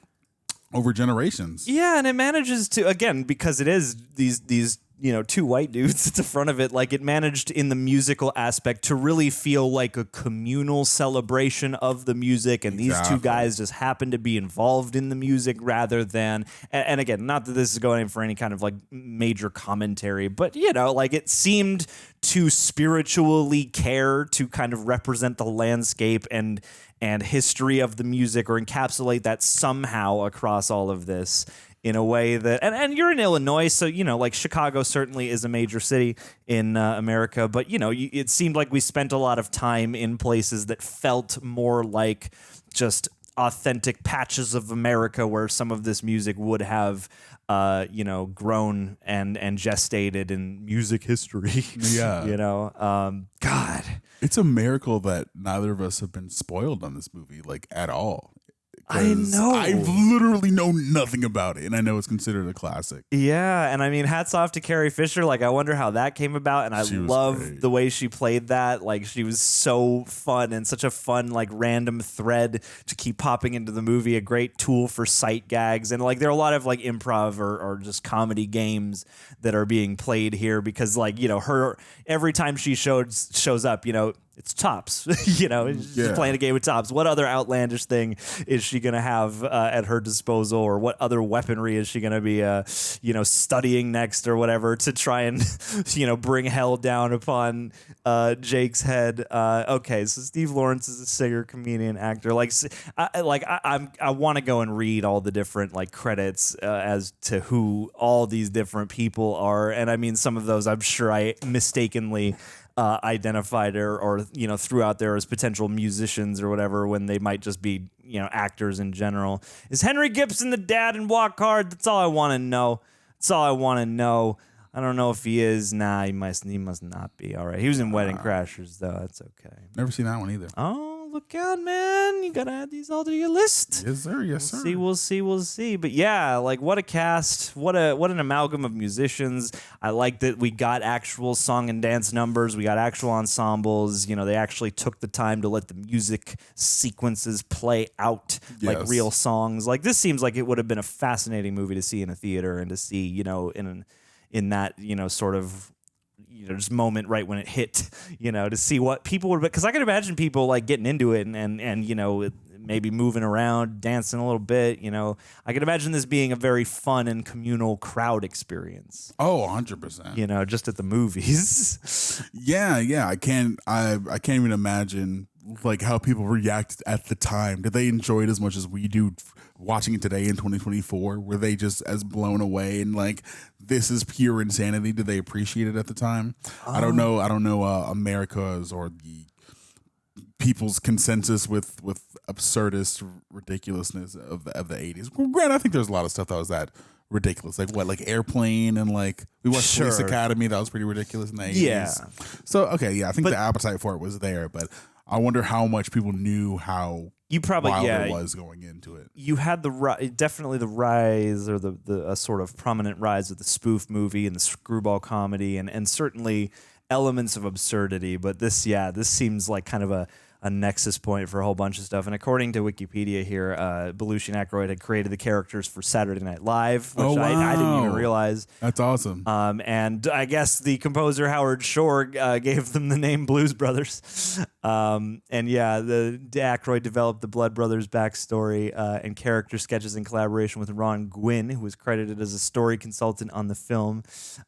generations. Yeah, and it manages to, again, because it is these you know, two white dudes at the front of it, like it managed in the musical aspect to really feel like a communal celebration of the music, and these two guys just happen to be involved in the music rather than, and again, not that this is going for any kind of like major commentary, but you know, like it seemed to spiritually care to kind of represent the landscape and history of the music, or encapsulate that somehow across all of this in a way that, and you're in Illinois, so, you know, like Chicago certainly is a major city in America, but, you know, it seemed like we spent a lot of time in places that felt more like just authentic patches of America where some of this music would have, you know, grown and gestated in music history. Yeah. You know, God. It's a miracle that neither of us have been spoiled on this movie, like, at all. I know. I literally know nothing about it, and I know it's considered a classic. Yeah, and I mean, hats off to Carrie Fisher. Like, I wonder how that came about, and I love the way she played that. Like, she was so fun and such a fun, like, random thread to keep popping into the movie. A great tool for sight gags, and like, there are a lot of like improv or just comedy games that are being played here because, like, you know, her every time she shows up, you know, it's Tops. You know, she's playing a game with Tops. What other outlandish thing is she going to have at her disposal, or what other weaponry is she going to be, you know, studying next or whatever to try and, you know, bring hell down upon Jake's head? Okay, so Steve Lawrence is a singer, comedian, actor. Like, I want to go and read all the different like credits as to who all these different people are, and I mean, some of those I'm sure I mistakenly identified or you know, threw out there as potential musicians or whatever when they might just be, you know, actors in general. Is Henry Gibson the dad in Walk Hard? That's all I want to know. That's all I want to know. I don't know if he is. Nah, he must not be. All right. He was in Wedding Crashers, though. That's okay. Never seen that one either. Oh, look out, man. You got to add these all to your list. Yes, sir. Yes, sir. We'll see. But yeah, like, what a cast. What an amalgam of musicians. I like that we got actual song and dance numbers. We got actual ensembles. You know, they actually took the time to let the music sequences play out like real songs. Like, this seems like it would have been a fascinating movie to see in a theater and to see, you know, in that, you know, sort of, you know, just moment right when it hit, you know, to see what people would, because I can imagine people like getting into it and you know, maybe moving around, dancing a little bit, you know. I can imagine this being a very fun and communal crowd experience. Oh, 100%. You know, just at the movies. Yeah. I can't even imagine like how people reacted at the time. Did they enjoy it as much as we do watching it today in 2024? Were they just as blown away and like, this is pure insanity? Did they appreciate it at the time? I don't know America's or the people's consensus with absurdist ridiculousness of the 80s. Granted, I think there's a lot of stuff that was that ridiculous, like Airplane, and like we watched Police Academy. That was pretty ridiculous in the 80s. Yeah. So okay, I think the appetite for it was there, but I wonder how much people knew how wild it was going into it. You had definitely the rise, or the sort of prominent rise of the spoof movie and the screwball comedy, and certainly elements of absurdity. But this seems like kind of a nexus point for a whole bunch of stuff. And according to Wikipedia here, Belushi and Aykroyd had created the characters for Saturday Night Live, which I didn't even realize. That's awesome. And I guess the composer Howard Shore gave them the name Blues Brothers. And yeah, the Aykroyd developed the Blood Brothers backstory and character sketches in collaboration with Ron Gwynn, who was credited as a story consultant on the film.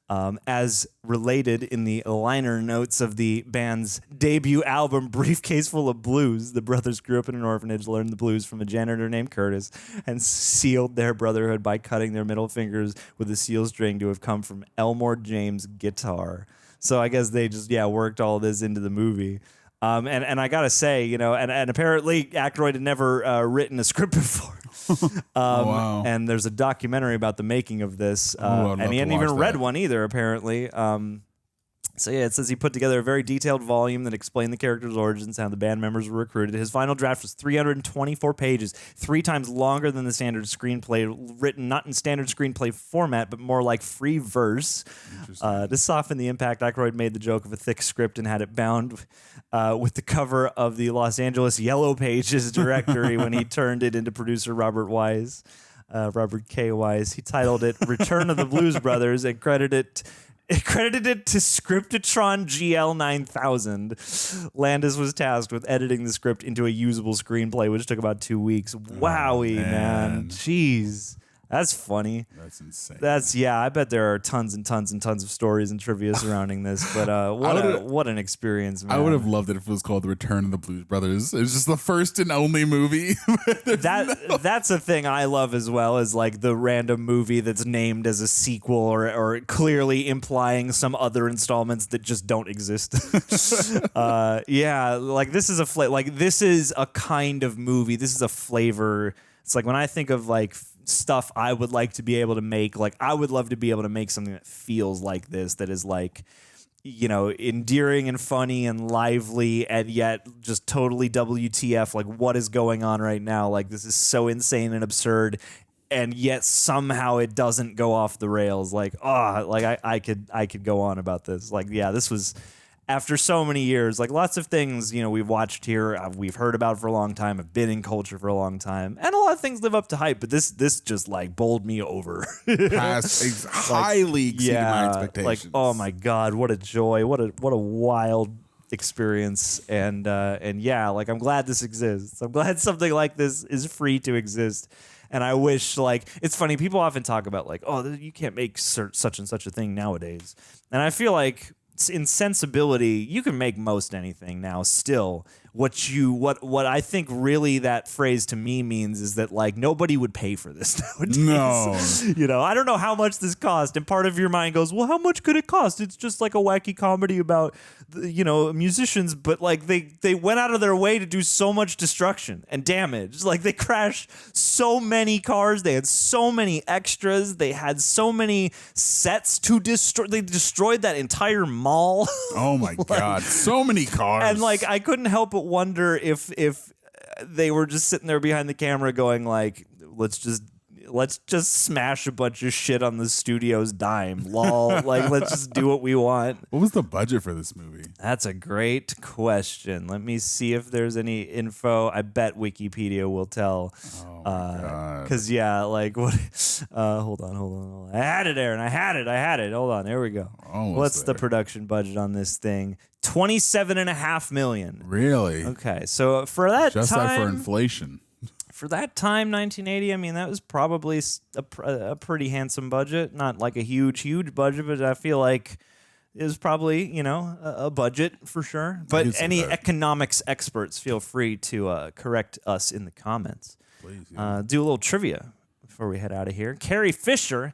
As related in the liner notes of the band's debut album, Briefcase Full of Blues, the brothers grew up in an orphanage, learned the blues from a janitor named Curtis, and sealed their brotherhood by cutting their middle fingers with a seal string to have come from Elmore James' guitar. So I guess they just, worked all this into the movie. And I gotta say, you know, and apparently Aykroyd had never written a script before. Wow. And there's a documentary about the making of this, and he hadn't even read one either, apparently. So yeah, it says he put together a very detailed volume that explained the characters' origins, how the band members were recruited. His final draft was 324 pages, 3 times longer than the standard screenplay, written not in standard screenplay format, but more like free verse. To soften the impact, Aykroyd made the joke of a thick script and had it bound with the cover of the Los Angeles Yellow Pages directory when he turned it into producer Robert K. Wise. He titled it Return of the Blues Brothers and credited it to Scriptatron GL 9000. Landis was tasked with editing the script into a usable screenplay, which took about 2 weeks. Wowie, man. Jeez. That's funny. That's insane. I bet there are tons and tons and tons of stories and trivia surrounding this. But what an experience, man. I would have loved it if it was called The Return of the Blues Brothers. It's just the first and only movie. That's a thing I love as well, is like the random movie that's named as a sequel or clearly implying some other installments that just don't exist. Like this is this is a kind of movie. This is a flavor. It's like when I think of like stuff I would like to be able to make, like I would love to be able to make something that feels like this, that is like, you know, endearing and funny and lively and yet just totally WTF, like what is going on right now? Like this is so insane and absurd, and yet somehow it doesn't go off the rails. Like, I could go on about this. Like, yeah, this was after so many years, like lots of things, you know, we've watched here, we've heard about for a long time, have been in culture for a long time, and a lot of things live up to hype. But this just like bowled me over, highly exceeding my expectations. Like, oh my god, what a joy, what a wild experience, and yeah, like I'm glad this exists. I'm glad something like this is free to exist. And I wish, like, it's funny, people often talk about like, oh, you can't make such and such a thing nowadays, and I feel like in sensibility, you can make most anything now still. What I think really that phrase to me means is that like nobody would pay for this nowadays. No. You know, I don't know how much this cost, and part of your mind goes, well, how much could it cost? It's just like a wacky comedy about, you know, musicians, but like they went out of their way to do so much destruction and damage. Like they crashed so many cars, they had so many extras, they had so many sets to destroy. They destroyed that entire mall. Oh my god, so many cars. And like I couldn't help but wonder if they were just sitting there behind the camera going like, let's just smash a bunch of shit on the studio's dime. Lol. Like, let's just do what we want. What was the budget for this movie? That's a great question. Let me see if there's any info. I bet Wikipedia will tell. Oh my god. Because yeah, like what? Hold on. I had it, Aaron. I had it. Hold on. There we go. What's the production budget on this thing? $27.5 million. Really? Okay, so for that just time, that for inflation. For that time, 1980, I mean, that was probably a pretty handsome budget. Not like a huge budget, but I feel like it was probably, you know, a budget for sure. But any economics experts, feel free to correct us in the comments. Please, yeah. Do a little trivia before we head out of here. Carrie Fisher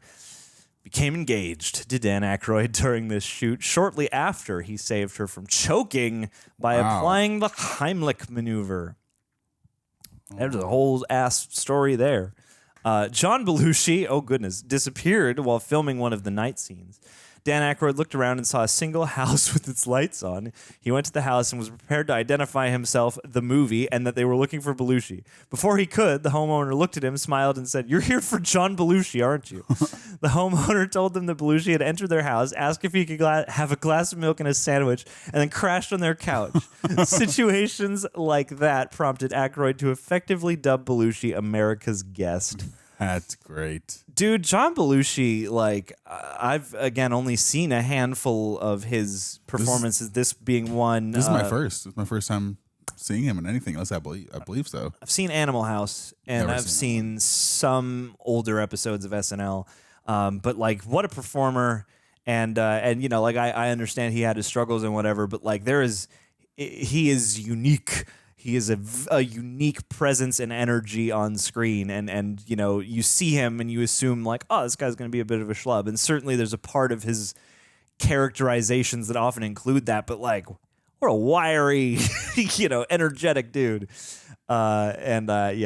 became engaged to Dan Aykroyd during this shoot shortly after he saved her from choking by applying the Heimlich maneuver. There's a whole ass story there. John Belushi, oh goodness, disappeared while filming one of the night scenes. Dan Aykroyd looked around and saw a single house with its lights on. He went to the house and was prepared to identify himself, the movie, and that they were looking for Belushi. Before he could, the homeowner looked at him, smiled, and said, "You're here for John Belushi, aren't you?" The homeowner told them that Belushi had entered their house, asked if he could have a glass of milk and a sandwich, and then crashed on their couch. Situations like that prompted Aykroyd to effectively dub Belushi America's guest. That's great. Dude, John Belushi, like, I've, again, only seen a handful of his performances, this being one. This is my first. It's my first time seeing him in anything else, I believe so. I've seen Animal House, and I've seen some older episodes of SNL. But, like, what a performer. And you know, like, I understand he had his struggles and whatever, but, like, he is unique. He is a unique presence and energy on screen, and you know, you see him and you assume like, oh, this guy's going to be a bit of a schlub, and certainly there's a part of his characterizations that often include that, but like, what a wiry, you know, energetic dude. Yeah,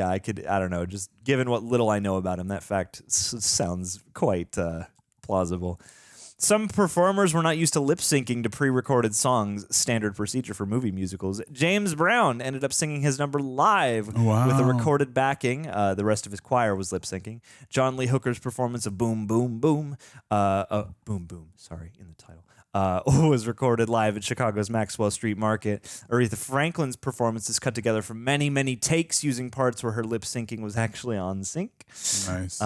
I don't know, just given what little I know about him, that fact sounds quite plausible. Some performers were not used to lip-syncing to pre-recorded songs, standard procedure for movie musicals. James Brown ended up singing his number live with a recorded backing. The rest of his choir was lip-syncing. John Lee Hooker's performance of Boom, Boom, Boom, Boom, Boom, sorry, in the title, was recorded live at Chicago's Maxwell Street Market. Aretha Franklin's performance is cut together from many, many takes using parts where her lip-syncing was actually on sync. Nice,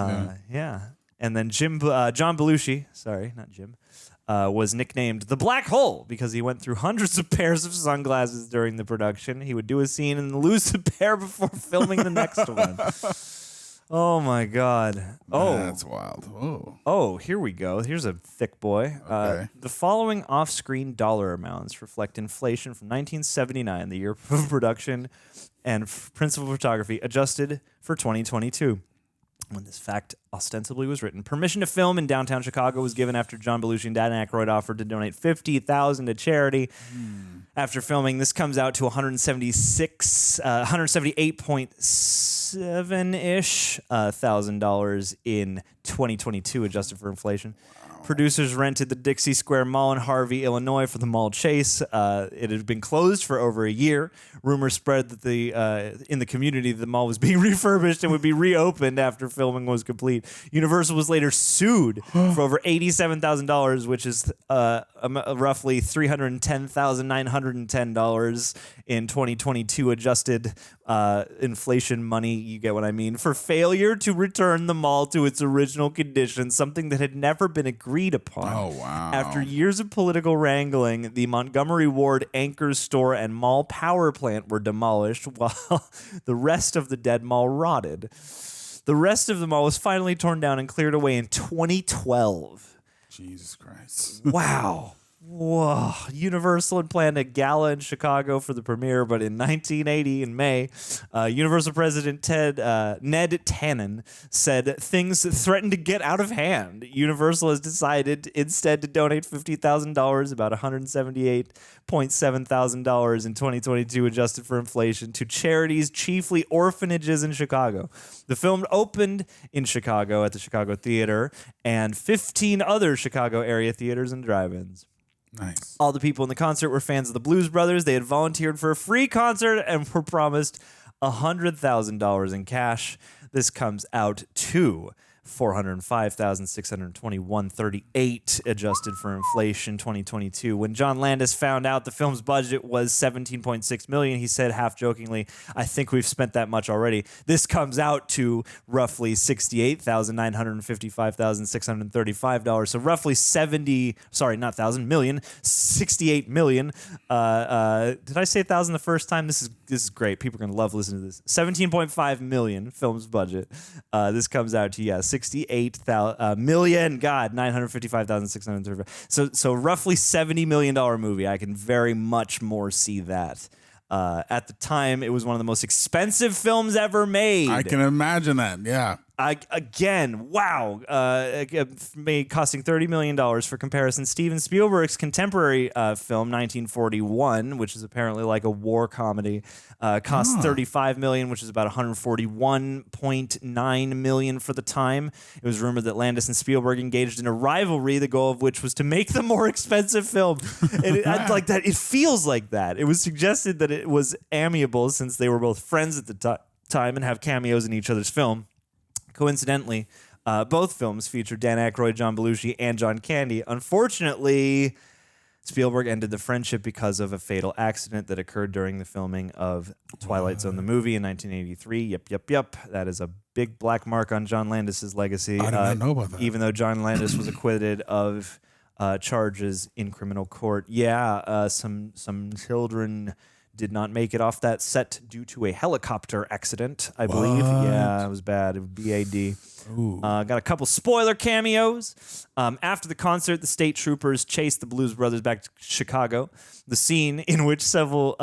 yeah. And then John Belushi, sorry, not Jim, was nicknamed the Black Hole because he went through hundreds of pairs of sunglasses during the production. He would do a scene and lose a pair before filming the next one. Oh my God. Oh, that's wild. Oh, here we go. Here's a thick boy. Okay. The following off-screen dollar amounts reflect inflation from 1979, the year of production and principal photography, adjusted for 2022. When this fact ostensibly was written, permission to film in downtown Chicago was given after John Belushi and Dan Aykroyd offered to donate $50,000 to charity. After filming, this comes out to 178.7-ish $1,000 in 2022, adjusted for inflation. Producers rented the Dixie Square Mall in Harvey, Illinois for the mall chase. It had been closed for over a year. Rumors spread that in the community the mall was being refurbished and would be reopened after filming was complete. Universal was later sued for over $87,000, which is roughly $310,910 in 2022 adjusted inflation money. You get what I mean? For failure to return the mall to its original condition, something that had never been agreed upon. Oh, wow. After years of political wrangling, the Montgomery Ward Anchors store and mall power plant were demolished while the rest of the dead mall rotted. The rest of the mall was finally torn down and cleared away in 2012. Jesus Christ. Wow. Whoa. Universal had planned a gala in Chicago for the premiere, but in 1980, in May, Universal President Ned Tannen said things threatened to get out of hand. Universal has decided instead to donate $50,000, about $178,700 in 2022, adjusted for inflation, to charities, chiefly orphanages in Chicago. The film opened in Chicago at the Chicago Theater and 15 other Chicago area theaters and drive-ins. Nice. All the people in the concert were fans of the Blues Brothers. They had volunteered for a free concert and were promised $100,000 in cash. This comes out to $405,621.38 adjusted for inflation 2022. When John Landis found out the film's budget was $17.6 million, he said half jokingly, "I think we've spent that much already." This comes out to roughly $68,955,635. So roughly 68 million. Did I say 1,000 the first time? This is great. People are going to love listening to this. 17.5 million film's budget. This comes out to 68 million. God, 955,635. So roughly $70 million movie. I can very much more see that. At the time, it was one of the most expensive films ever made. I can imagine that. Yeah. Wow. Costing $30 million. For comparison, Steven Spielberg's contemporary film, 1941, which is apparently like a war comedy, cost $35 million, which is about $141.9 million for the time. It was rumored that Landis and Spielberg engaged in a rivalry, the goal of which was to make the more expensive film. Like that. It feels like that. It was suggested that it was amiable since they were both friends at the time and have cameos in each other's film. Coincidentally, both films featured Dan Aykroyd, John Belushi, and John Candy. Unfortunately, Spielberg ended the friendship because of a fatal accident that occurred during the filming of Twilight Zone, the movie, in 1983. Yep. That is a big black mark on John Landis' legacy. I did not know about that. Even though John Landis was acquitted of charges in criminal court. Some children did not make it off that set due to a helicopter accident, I believe. Yeah, it was bad. It was BAD. Got a couple spoiler cameos. After the concert, the state troopers chased the Blues Brothers back to Chicago. The scene in which several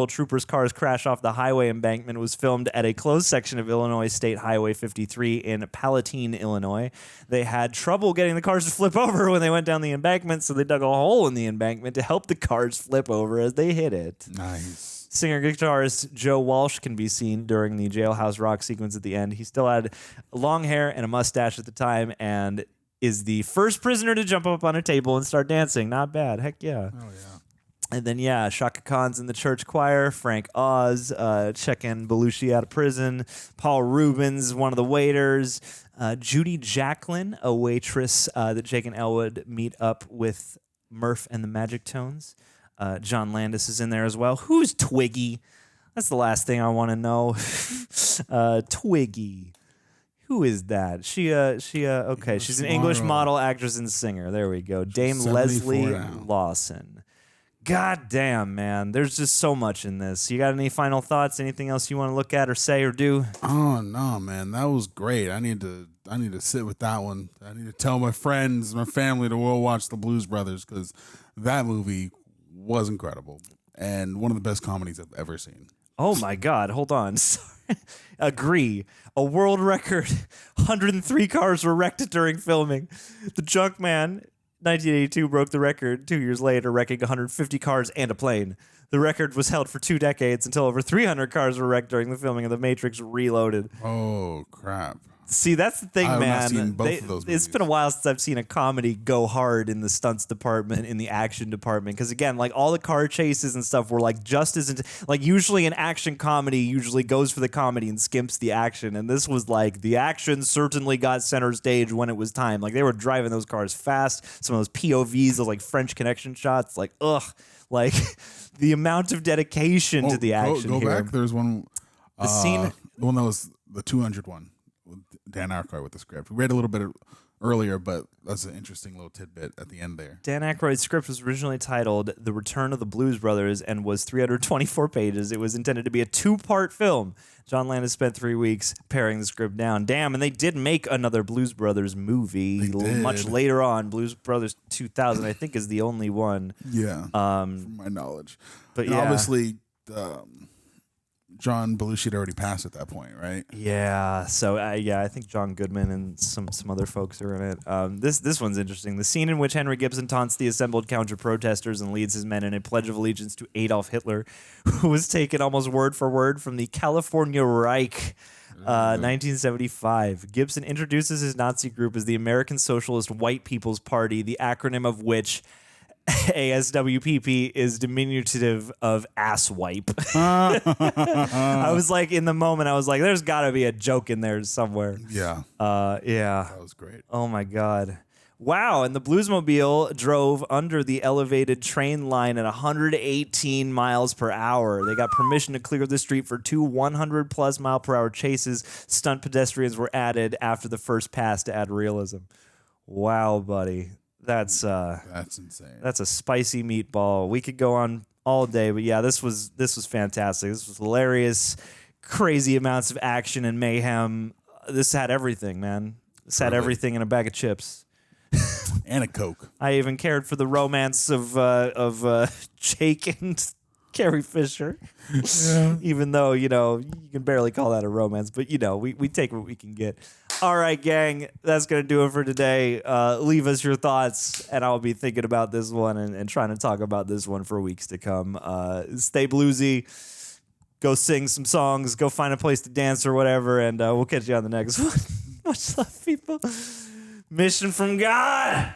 troopers' cars crash off the highway embankment was filmed at a closed section of Illinois State Highway 53 in Palatine, Illinois. They had trouble getting the cars to flip over when they went down the embankment, so they dug a hole in the embankment to help the cars flip over as they hit it. Nice. Singer-guitarist Joe Walsh can be seen during the Jailhouse Rock sequence at the end. He still had long hair and a mustache at the time and is the first prisoner to jump up on a table and start dancing. Not bad. Heck yeah. Oh, yeah. And then, Chaka Khan's in the church choir. Frank Oz checking Belushi out of prison. Paul Reubens, one of the waiters. Judy Jacklin, a waitress that Jake and Elwood meet up with Murph and the Magic Tones. John Landis is in there as well. Who's Twiggy? That's the last thing I want to know. Twiggy. Who is that? Okay, she's an English model, actress, and singer. There we go. Dame Leslie Lawson. God damn, man. There's just so much in this. You got any final thoughts? Anything else you want to look at or say or do? Oh no, man. That was great. I need to sit with that one. I need to tell my friends, my family to go watch the Blues Brothers because that movie was incredible and one of the best comedies I've ever seen. Oh my God. Hold on. Sorry. Agree. A world record 103 cars were wrecked during filming. The Junkman 1982 broke the record 2 years later, wrecking 150 cars and a plane. The record was held for 2 decades until over 300 cars were wrecked during the filming of The Matrix Reloaded. Oh, crap. See, that's the thing, I have man. not seen both of those it's been a while since I've seen a comedy go hard in the stunts department, in the action department. Because again, like all the car chases and stuff were like just as like usually an action comedy usually goes for the comedy and skimps the action, and this was like the action certainly got center stage when it was time. Like they were driving those cars fast. Some of those POVs, those like French Connection shots, like ugh, like the amount of dedication to the action. Go here. back. There's one. The scene. The one that was the 200 one. Dan Aykroyd with the script. We read a little bit earlier, but that's an interesting little tidbit at the end there. Dan Aykroyd's script was originally titled The Return of the Blues Brothers and was 324 pages. It was intended to be a 2-part film. John Landis spent 3 weeks paring the script down. Damn, and they did make another Blues Brothers movie much later on. Blues Brothers 2000, I think, is the only one. Yeah, from my knowledge. But and yeah. obviously, John Belushi had already passed at that point, right? Yeah. So I think John Goodman and some other folks are in it. This one's interesting. The scene in which Henry Gibson taunts the assembled counter-protesters and leads his men in a pledge of allegiance to Adolf Hitler, who was taken almost word for word from the California Reich. 1975. Gibson introduces his Nazi group as the American Socialist White People's Party, the acronym of which ASWPP is diminutive of asswipe. I was like, in the moment, I was like, there's got to be a joke in there somewhere. Yeah. Yeah. That was great. Oh my God. Wow. And the Bluesmobile drove under the elevated train line at 118 miles per hour. They got permission to clear the street for 2 100+ mile per hour chases. Stunt pedestrians were added after the first pass to add realism. Wow, buddy. That's insane. That's a spicy meatball. We could go on all day, but yeah, this was fantastic. This was hilarious, crazy amounts of action and mayhem. This had everything, man. This had everything in a bag of chips. And a Coke. I even cared for the romance of Jake and Carrie Fisher. Yeah. Even though, you can barely call that a romance, but we take what we can get. All right, gang, that's going to do it for today. Leave us your thoughts, and I'll be thinking about this one and trying to talk about this one for weeks to come. Stay bluesy. Go sing some songs. Go find a place to dance or whatever, and we'll catch you on the next one. Much love, people. Mission from God.